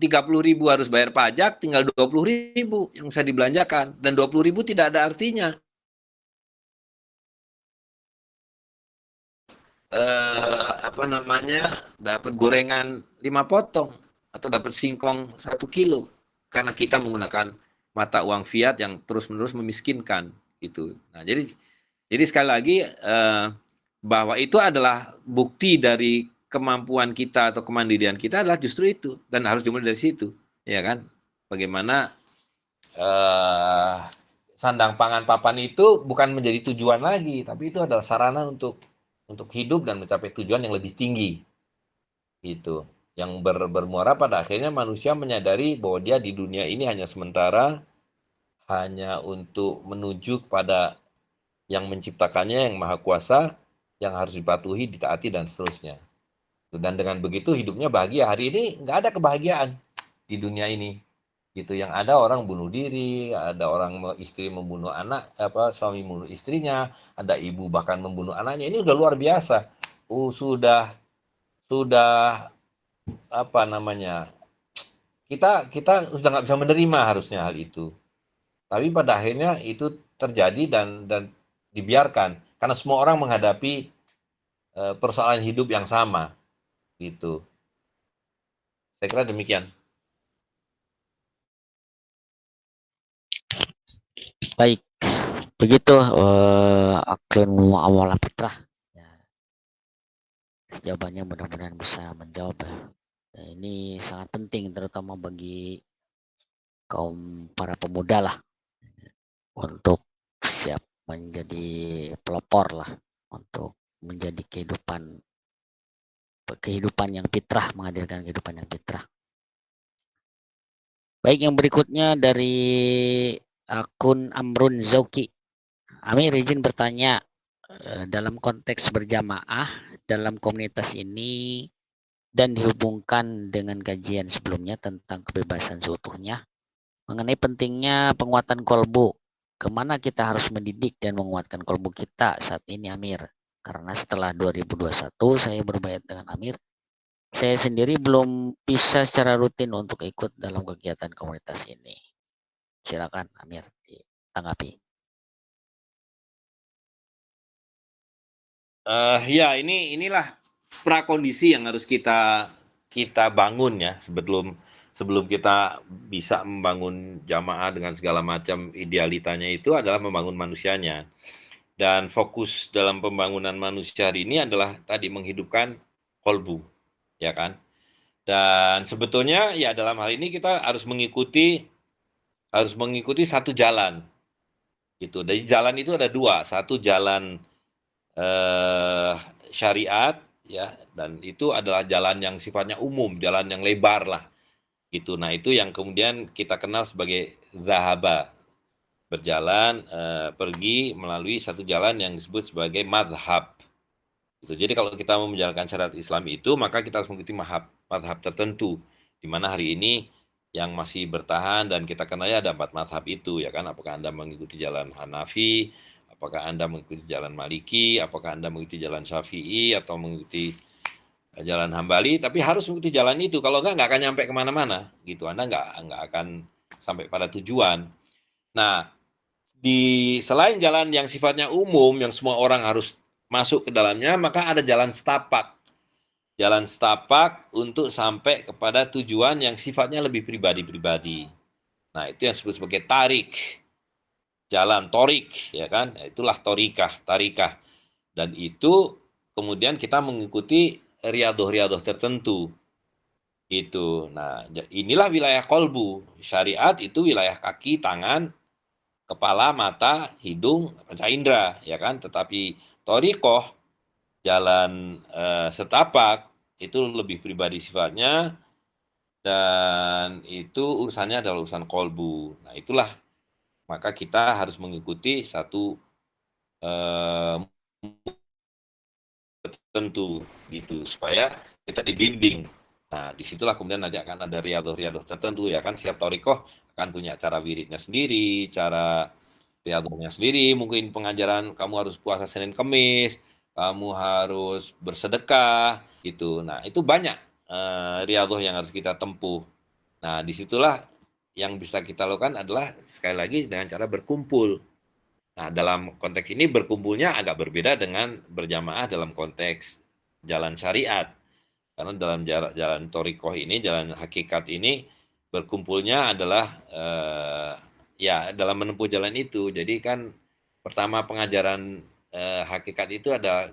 harus bayar pajak, tinggal 20.000 yang bisa dibelanjakan, dan 20.000 tidak ada artinya. Dapat gorengan 5 potong atau dapat singkong 1 kilo karena kita menggunakan mata uang fiat yang terus-menerus memiskinkan gitu. Nah, jadi sekali lagi bahwa itu adalah bukti dari kemampuan kita atau kemandirian kita adalah justru itu, dan harus dimulai dari situ, ya kan? Bagaimana sandang pangan papan itu bukan menjadi tujuan lagi, tapi itu adalah sarana untuk hidup dan mencapai tujuan yang lebih tinggi, gitu. Yang bermuara pada akhirnya manusia menyadari bahwa dia di dunia ini hanya sementara, hanya untuk menuju kepada yang menciptakannya, yang maha kuasa, yang harus dipatuhi, ditaati, dan seterusnya. Dan dengan begitu hidupnya bahagia. Hari ini nggak ada kebahagiaan di dunia ini. Gitu. Yang ada orang bunuh diri, ada orang istri membunuh anak, suami membunuh istrinya, ada ibu bahkan membunuh anaknya. Ini udah luar biasa. Sudah kita sudah nggak bisa menerima harusnya hal itu. Tapi pada akhirnya itu terjadi dan dibiarkan karena semua orang menghadapi persoalan hidup yang sama, gitu. Saya kira demikian. Baik, begitu akhlak muamalah fitrah. Ya, jawabannya mudah-mudahan bisa menjawab ya. Ya, ini sangat penting terutama bagi kaum para pemuda lah untuk siap menjadi pelopor lah untuk menjadi kehidupan yang fitrah, menghadirkan kehidupan yang fitrah. Baik, yang berikutnya dari akun Amrun Zauki. Amir izin bertanya, dalam konteks berjamaah dalam komunitas ini dan dihubungkan dengan kajian sebelumnya tentang kebebasan seutuhnya, mengenai pentingnya penguatan kolbu. Kemana kita harus mendidik dan menguatkan kolbu kita saat ini, Amir? Karena setelah 2021 saya berbayat dengan Amir, saya sendiri belum bisa secara rutin untuk ikut dalam kegiatan komunitas ini. Silakan Amir ditanggapi. Ya inilah prakondisi yang harus kita bangun ya sebelum kita bisa membangun jamaah dengan segala macam idealitanya, itu adalah membangun manusianya. Dan fokus dalam pembangunan manusia hari ini adalah tadi menghidupkan kolbu, ya kan? Dan sebetulnya ya dalam hal ini kita harus mengikuti satu jalan gitu. Dari jalan itu ada dua, satu jalan syariat ya, dan itu adalah jalan yang sifatnya umum, jalan yang lebar lah gitu. Nah, itu yang kemudian kita kenal sebagai zahaba, berjalan pergi melalui satu jalan yang disebut sebagai madhab gitu. Jadi kalau kita mau menjalankan syariat Islam itu, maka kita harus mengikuti madhab tertentu, di mana hari ini yang masih bertahan dan kita kenal ya ada 4 madhab itu ya kan. Apakah Anda mengikuti jalan Hanafi, apakah Anda mengikuti jalan Maliki, apakah Anda mengikuti jalan Syafi'i, atau mengikuti jalan Hambali, tapi harus mengikuti jalan itu. Kalau nggak akan nyampe kemana-mana gitu. Anda nggak akan sampai pada tujuan. Nah, selain jalan yang sifatnya umum, yang semua orang harus masuk ke dalamnya, maka ada jalan setapak. Jalan setapak untuk sampai kepada tujuan yang sifatnya lebih pribadi-pribadi. Nah, itu yang disebut sebagai tarik. Jalan torik, ya kan? Itulah tarikah. Dan itu kemudian kita mengikuti riadoh-riadoh tertentu. Itu. Nah, inilah wilayah kolbu. Syariat itu wilayah kaki, tangan, kepala, mata, hidung, panca indera, ya kan? Tetapi torikoh, jalan setapak, itu lebih pribadi sifatnya, dan itu urusannya adalah urusan kolbu. Nah, itulah maka kita harus mengikuti satu tertentu gitu supaya kita dibimbing. Nah, disitulah kemudian nanti akan ada riadoh-riadoh tertentu ya kan. Setiap torikoh akan punya cara wiridnya sendiri, cara riadohnya sendiri. Mungkin pengajaran kamu harus puasa Senin Kemis, kamu harus bersedekah gitu. Nah, itu banyak riadoh yang harus kita tempuh. Nah, disitulah yang bisa kita lakukan adalah sekali lagi dengan cara berkumpul. Nah, dalam konteks ini berkumpulnya agak berbeda dengan berjamaah dalam konteks jalan syariat. Karena dalam jalan torikoh ini, jalan hakikat ini, berkumpulnya adalah ya dalam menempuh jalan itu. Jadi kan pertama pengajaran hakikat itu ada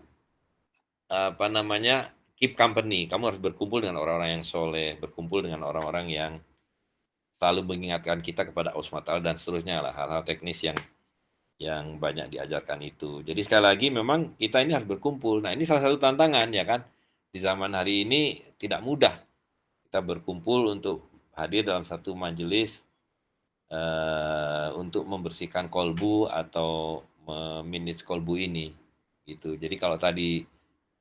apa namanya, keep company. Kamu harus berkumpul dengan orang-orang yang soleh, berkumpul dengan orang-orang yang selalu mengingatkan kita kepada Allah SWT dan seterusnya lah, hal-hal teknis yang banyak diajarkan itu. Jadi sekali lagi memang kita ini harus berkumpul. Nah, ini salah satu tantangan ya kan. Di zaman hari ini tidak mudah kita berkumpul untuk hadir dalam satu majelis untuk membersihkan kolbu atau memanage kolbu ini gitu. Jadi kalau tadi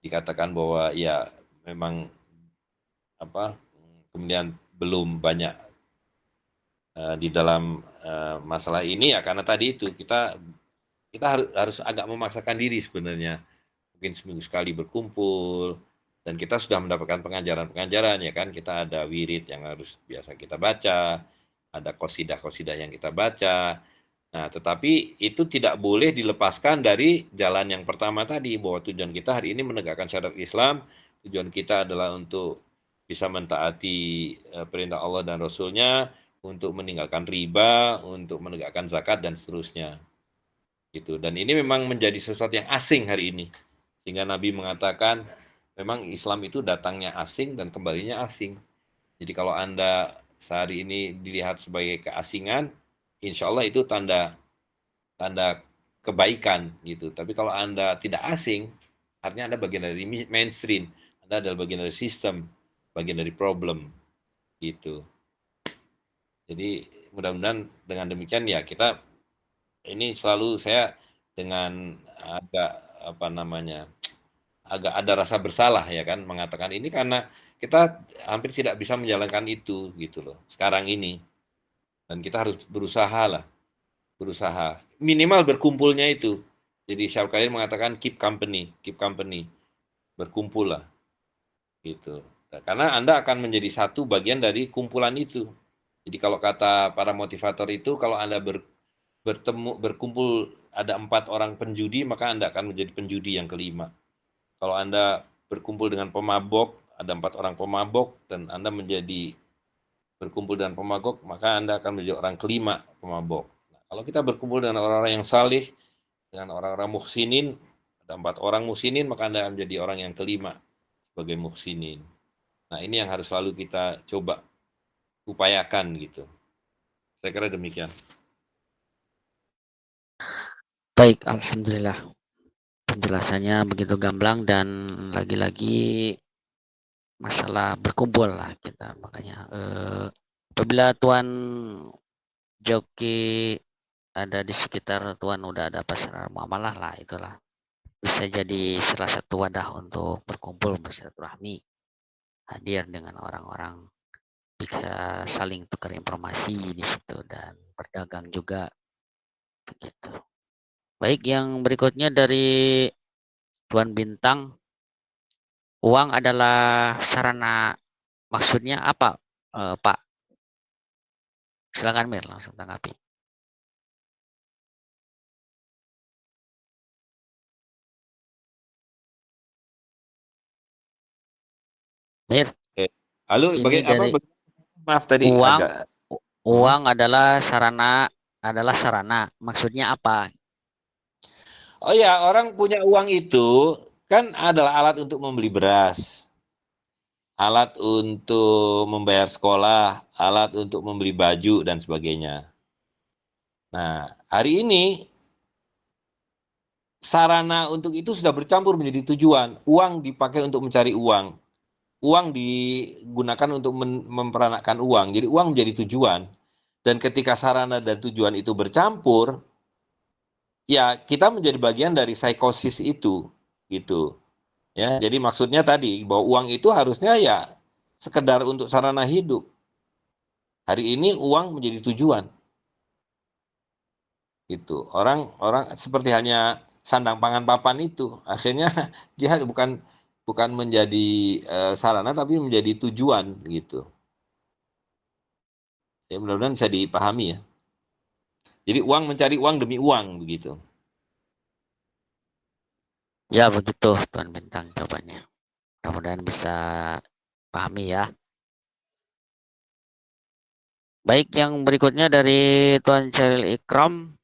dikatakan bahwa ya memang apa kemudian belum banyak di dalam masalah ini ya karena tadi itu kita harus agak memaksakan diri sebenarnya. Mungkin seminggu sekali berkumpul, dan kita sudah mendapatkan pengajaran-pengajaran ya kan. Kita ada wirid yang harus biasa kita baca, ada qasidah-qasidah yang kita baca. Nah, tetapi itu tidak boleh dilepaskan dari jalan yang pertama tadi, bahwa tujuan kita hari ini menegakkan syariat Islam, tujuan kita adalah untuk bisa mentaati perintah Allah dan Rasul-Nya, untuk meninggalkan riba, untuk menegakkan zakat dan seterusnya. Gitu. Dan ini memang menjadi sesuatu yang asing hari ini. Sehingga Nabi mengatakan memang Islam itu datangnya asing dan kembalinya asing. Jadi kalau Anda sehari ini dilihat sebagai keasingan, insya Allah itu tanda kebaikan gitu. Tapi kalau Anda tidak asing, artinya Anda bagian dari mainstream, Anda adalah bagian dari sistem, bagian dari problem gitu. Jadi mudah-mudahan dengan demikian ya kita ini selalu saya dengan agak apa namanya, agak ada rasa bersalah ya kan mengatakan ini karena kita hampir tidak bisa menjalankan itu gitu loh sekarang ini. Dan kita harus berusaha minimal berkumpulnya itu. Jadi Syarif Khalil mengatakan keep company, berkumpul lah gitu. Nah, karena Anda akan menjadi satu bagian dari kumpulan itu. Jadi kalau kata para motivator itu, kalau Anda berkumpul ada 4 orang penjudi, maka Anda akan menjadi penjudi yang kelima. Kalau Anda berkumpul dengan pemabok, ada 4 orang pemabok, dan Anda berkumpul dengan pemabok, maka Anda akan menjadi orang kelima pemabok. Nah, kalau kita berkumpul dengan orang-orang yang salih, dengan orang-orang muhsinin, ada 4 orang muhsinin, maka Anda akan menjadi orang yang kelima sebagai muhsinin. Nah, ini yang harus selalu kita coba upayakan gitu. Saya kira demikian. Baik, alhamdulillah. Penjelasannya begitu gamblang dan lagi-lagi masalah berkumpul lah kita. Makanya apabila Tuan Joki ada di sekitar Tuan udah ada pasar muamalah lah, itulah bisa jadi salah satu wadah untuk berkumpul bersilaturahmi, hadir dengan orang-orang, bisa saling tukar informasi di situ dan berdagang juga begitu. Baik, yang berikutnya dari Tuan Bintang, uang adalah sarana, maksudnya apa, Pak? Silakan Mir, langsung tanggapi. Mir, Halo, ini dari maaf tadi uang, agak. uang adalah sarana, maksudnya apa? Oh ya, orang punya uang itu kan adalah alat untuk membeli beras, alat untuk membayar sekolah, alat untuk membeli baju dan sebagainya. Nah, hari ini sarana untuk itu sudah bercampur menjadi tujuan. Uang dipakai untuk mencari uang. Uang digunakan untuk memperanakkan uang. Jadi uang menjadi tujuan. Dan ketika sarana dan tujuan itu bercampur, ya kita menjadi bagian dari psikosis itu, gitu. Ya, jadi maksudnya tadi bahwa uang itu harusnya ya sekedar untuk sarana hidup. Hari ini uang menjadi tujuan. Gitu. Orang seperti hanya sandang pangan papan itu. Akhirnya dia bukan menjadi sarana tapi menjadi tujuan gitu. Ya mudah-mudahan bisa dipahami ya. Jadi uang mencari uang demi uang begitu. Ya begitu Tuan Bintang jawabannya. Mudah-mudahan bisa pahami ya. Baik, yang berikutnya dari Tuan Ceril Ikram.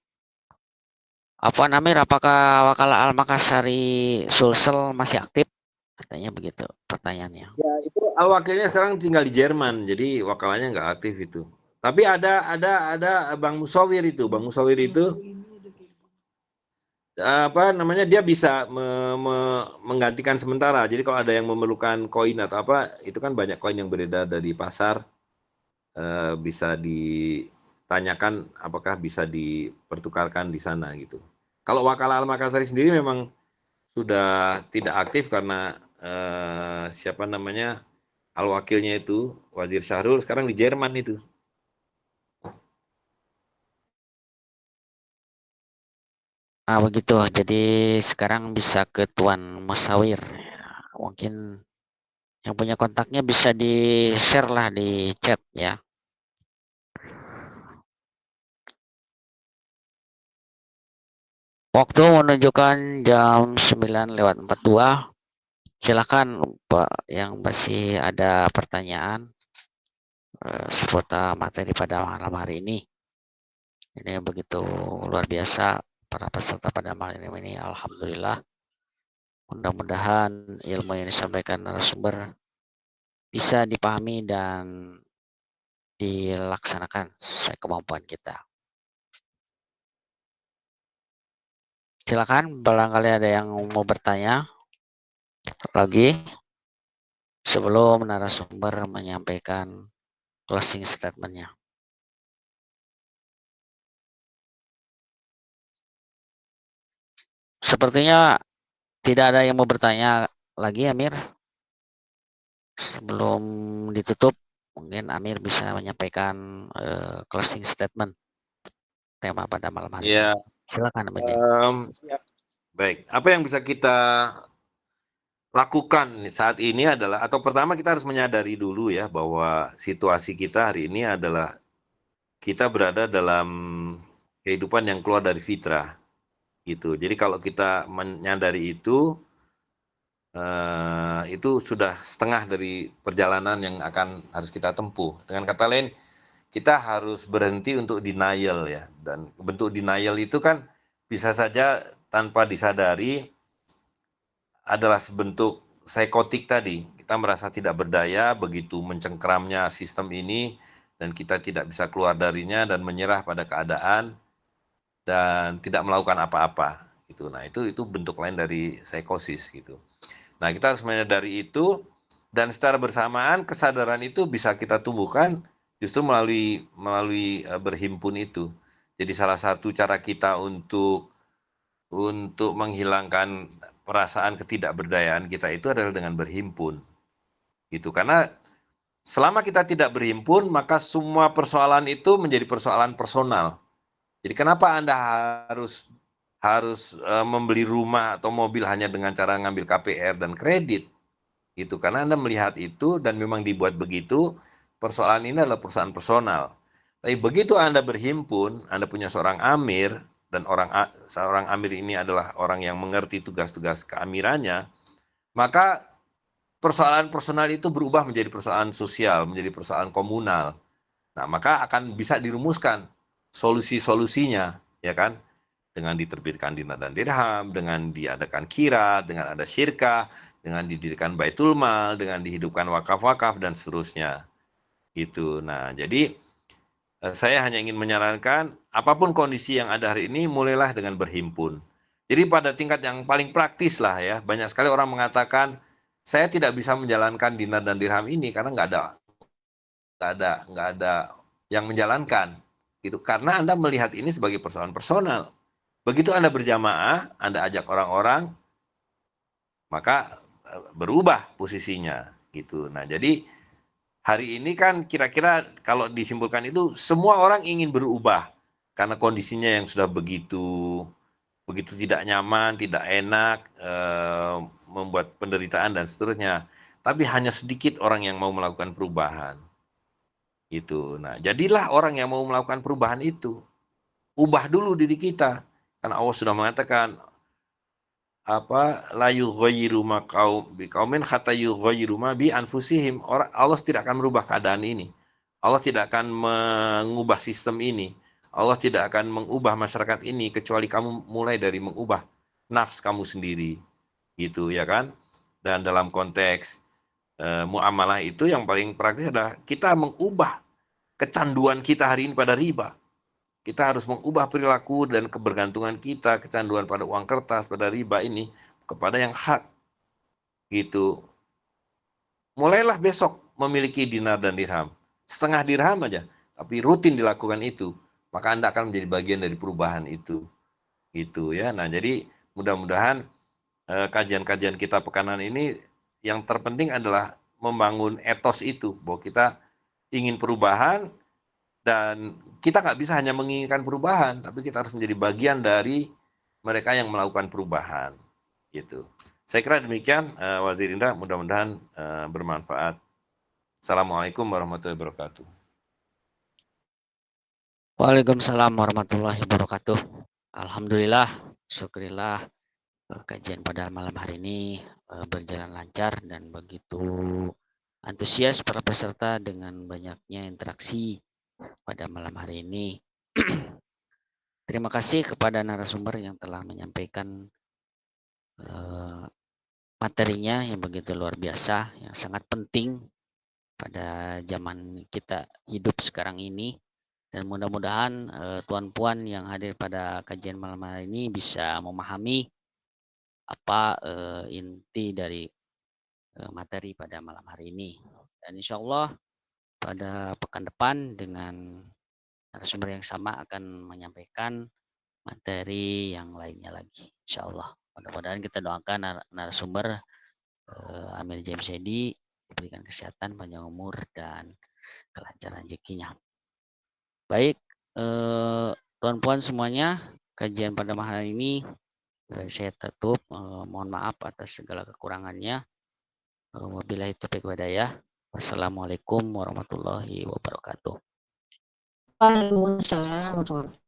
Afwan Amir, apakah Wakala Al Makassari Sulsel masih aktif? Katanya begitu pertanyaannya. Ya itu wakilnya sekarang tinggal di Jerman, jadi wakalanya nggak aktif itu. Tapi ada Bang Musawir itu, apa namanya, dia bisa menggantikan sementara. Jadi kalau ada yang memerlukan koin atau apa, itu kan banyak koin yang beredar dari pasar, bisa ditanyakan apakah bisa dipertukarkan di sana gitu. Kalau Wakala Al Makassari sendiri memang sudah tidak aktif karena siapa namanya, al wakilnya itu Wazir Syahrul sekarang di Jerman itu. Ah begitu. Jadi sekarang bisa ke Tuan Musawir. Mungkin yang punya kontaknya bisa di-share lah di chat ya. Waktu menunjukkan jam 9:42. Silakan Pak yang masih ada pertanyaan seputar materi pada malam hari ini. Ini begitu luar biasa para peserta pada malam ini. Alhamdulillah. Mudah-mudahan ilmu yang disampaikan narasumber bisa dipahami dan dilaksanakan sesuai kemampuan kita. Silakan, barangkali ada yang mau bertanya lagi sebelum narasumber menyampaikan closing statement-nya. Sepertinya tidak ada yang mau bertanya lagi, Amir, sebelum ditutup. Mungkin Amir bisa menyampaikan closing statement tema pada malam hari ini. Ya, Silakan Amir Jaim. baik. Apa yang bisa kita lakukan saat ini adalah, atau pertama kita harus menyadari dulu ya bahwa situasi kita hari ini adalah kita berada dalam kehidupan yang keluar dari fitrah gitu. Jadi kalau kita menyadari itu sudah setengah dari perjalanan yang harus kita tempuh. Dengan kata lain, kita harus berhenti untuk denial ya. Dan bentuk denial itu kan bisa saja tanpa disadari adalah sebentuk psikotik tadi. Kita merasa tidak berdaya begitu mencengkeramnya sistem ini dan kita tidak bisa keluar darinya dan menyerah pada keadaan dan tidak melakukan apa-apa gitu. Nah, itu bentuk lain dari psikosis gitu. Nah, kita harus menyadari itu dan secara bersamaan kesadaran itu bisa kita tumbuhkan justru melalui berhimpun itu. Jadi salah satu cara kita untuk menghilangkan perasaan ketidakberdayaan kita itu adalah dengan berhimpun. Gitu. Karena selama kita tidak berhimpun, maka semua persoalan itu menjadi persoalan personal. Jadi kenapa Anda harus membeli rumah atau mobil hanya dengan cara ngambil KPR dan kredit? Gitu. Karena Anda melihat itu dan memang dibuat begitu, persoalan ini adalah persoalan personal. Tapi begitu Anda berhimpun, Anda punya seorang amir, dan seorang amir ini adalah orang yang mengerti tugas-tugas keamirannya, maka persoalan personal itu berubah menjadi persoalan sosial, menjadi persoalan komunal. Nah, maka akan bisa dirumuskan solusi-solusinya, ya kan? Dengan diterbitkan dinar dan dirham, dengan diadakan kirat, dengan ada syirkah, dengan didirikan baitul mal, dengan dihidupkan wakaf-wakaf dan seterusnya. Gitu. Nah, jadi saya hanya ingin menyarankan apapun kondisi yang ada hari ini mulailah dengan berhimpun. Jadi pada tingkat yang paling praktis lah ya, banyak sekali orang mengatakan saya tidak bisa menjalankan dinar dan dirham ini karena nggak ada yang menjalankan gitu. Karena Anda melihat ini sebagai persoalan personal. Begitu Anda berjamaah, Anda ajak orang-orang, maka berubah posisinya gitu. Nah, jadi hari ini kan kira-kira kalau disimpulkan itu semua orang ingin berubah karena kondisinya yang sudah begitu tidak nyaman, tidak enak, membuat penderitaan dan seterusnya. Tapi hanya sedikit orang yang mau melakukan perubahan. Gitu. Nah, jadilah orang yang mau melakukan perubahan itu. Ubah dulu diri kita. Karena Allah sudah mengatakan la yughayyiru ma biqaumin hatta yughayyiru ma bi anfusihim. Allah tidak akan merubah keadaan ini. Allah tidak akan mengubah sistem ini. Allah tidak akan mengubah masyarakat ini kecuali kamu mulai dari mengubah nafs kamu sendiri. Gitu ya kan? Dan dalam konteks muamalah itu yang paling praktis adalah kita mengubah kecanduan kita hari ini pada riba. Kita harus mengubah perilaku dan kebergantungan kita, kecanduan pada uang kertas, pada riba ini, kepada yang hak. Gitu. Mulailah besok memiliki dinar dan dirham. Setengah dirham aja, tapi rutin dilakukan itu. Maka Anda akan menjadi bagian dari perubahan itu. Gitu ya. Nah, jadi mudah-mudahan kajian-kajian kita pekanan ini yang terpenting adalah membangun etos itu. Bahwa kita ingin perubahan, dan kita nggak bisa hanya menginginkan perubahan, tapi kita harus menjadi bagian dari mereka yang melakukan perubahan. Gitu. Saya kira demikian, Wazir Indra. Mudah-mudahan bermanfaat. Assalamualaikum warahmatullahi wabarakatuh. Waalaikumsalam warahmatullahi wabarakatuh. Alhamdulillah, syukurillah kajian pada malam hari ini berjalan lancar dan begitu antusias para peserta dengan banyaknya interaksi pada malam hari ini. Terima kasih kepada narasumber yang telah menyampaikan materinya yang begitu luar biasa, yang sangat penting pada zaman kita hidup sekarang ini. Dan mudah-mudahan tuan puan yang hadir pada kajian malam hari ini bisa memahami apa inti dari materi pada malam hari ini. Dan insya Allah pada pekan depan dengan narasumber yang sama akan menyampaikan materi yang lainnya lagi. Insya Allah. Mudah-mudahan kita doakan narasumber Amir James Edi diberikan kesehatan, panjang umur, dan kelancaran rezekinya. Baik, tuan puan semuanya, kajian pada malam hari ini saya tutup. Mohon maaf atas segala kekurangannya. Wabillahi taufiq walhidayah. Wassalamualaikum warahmatullahi wabarakatuh. Waalaikumsalam warahmatullahi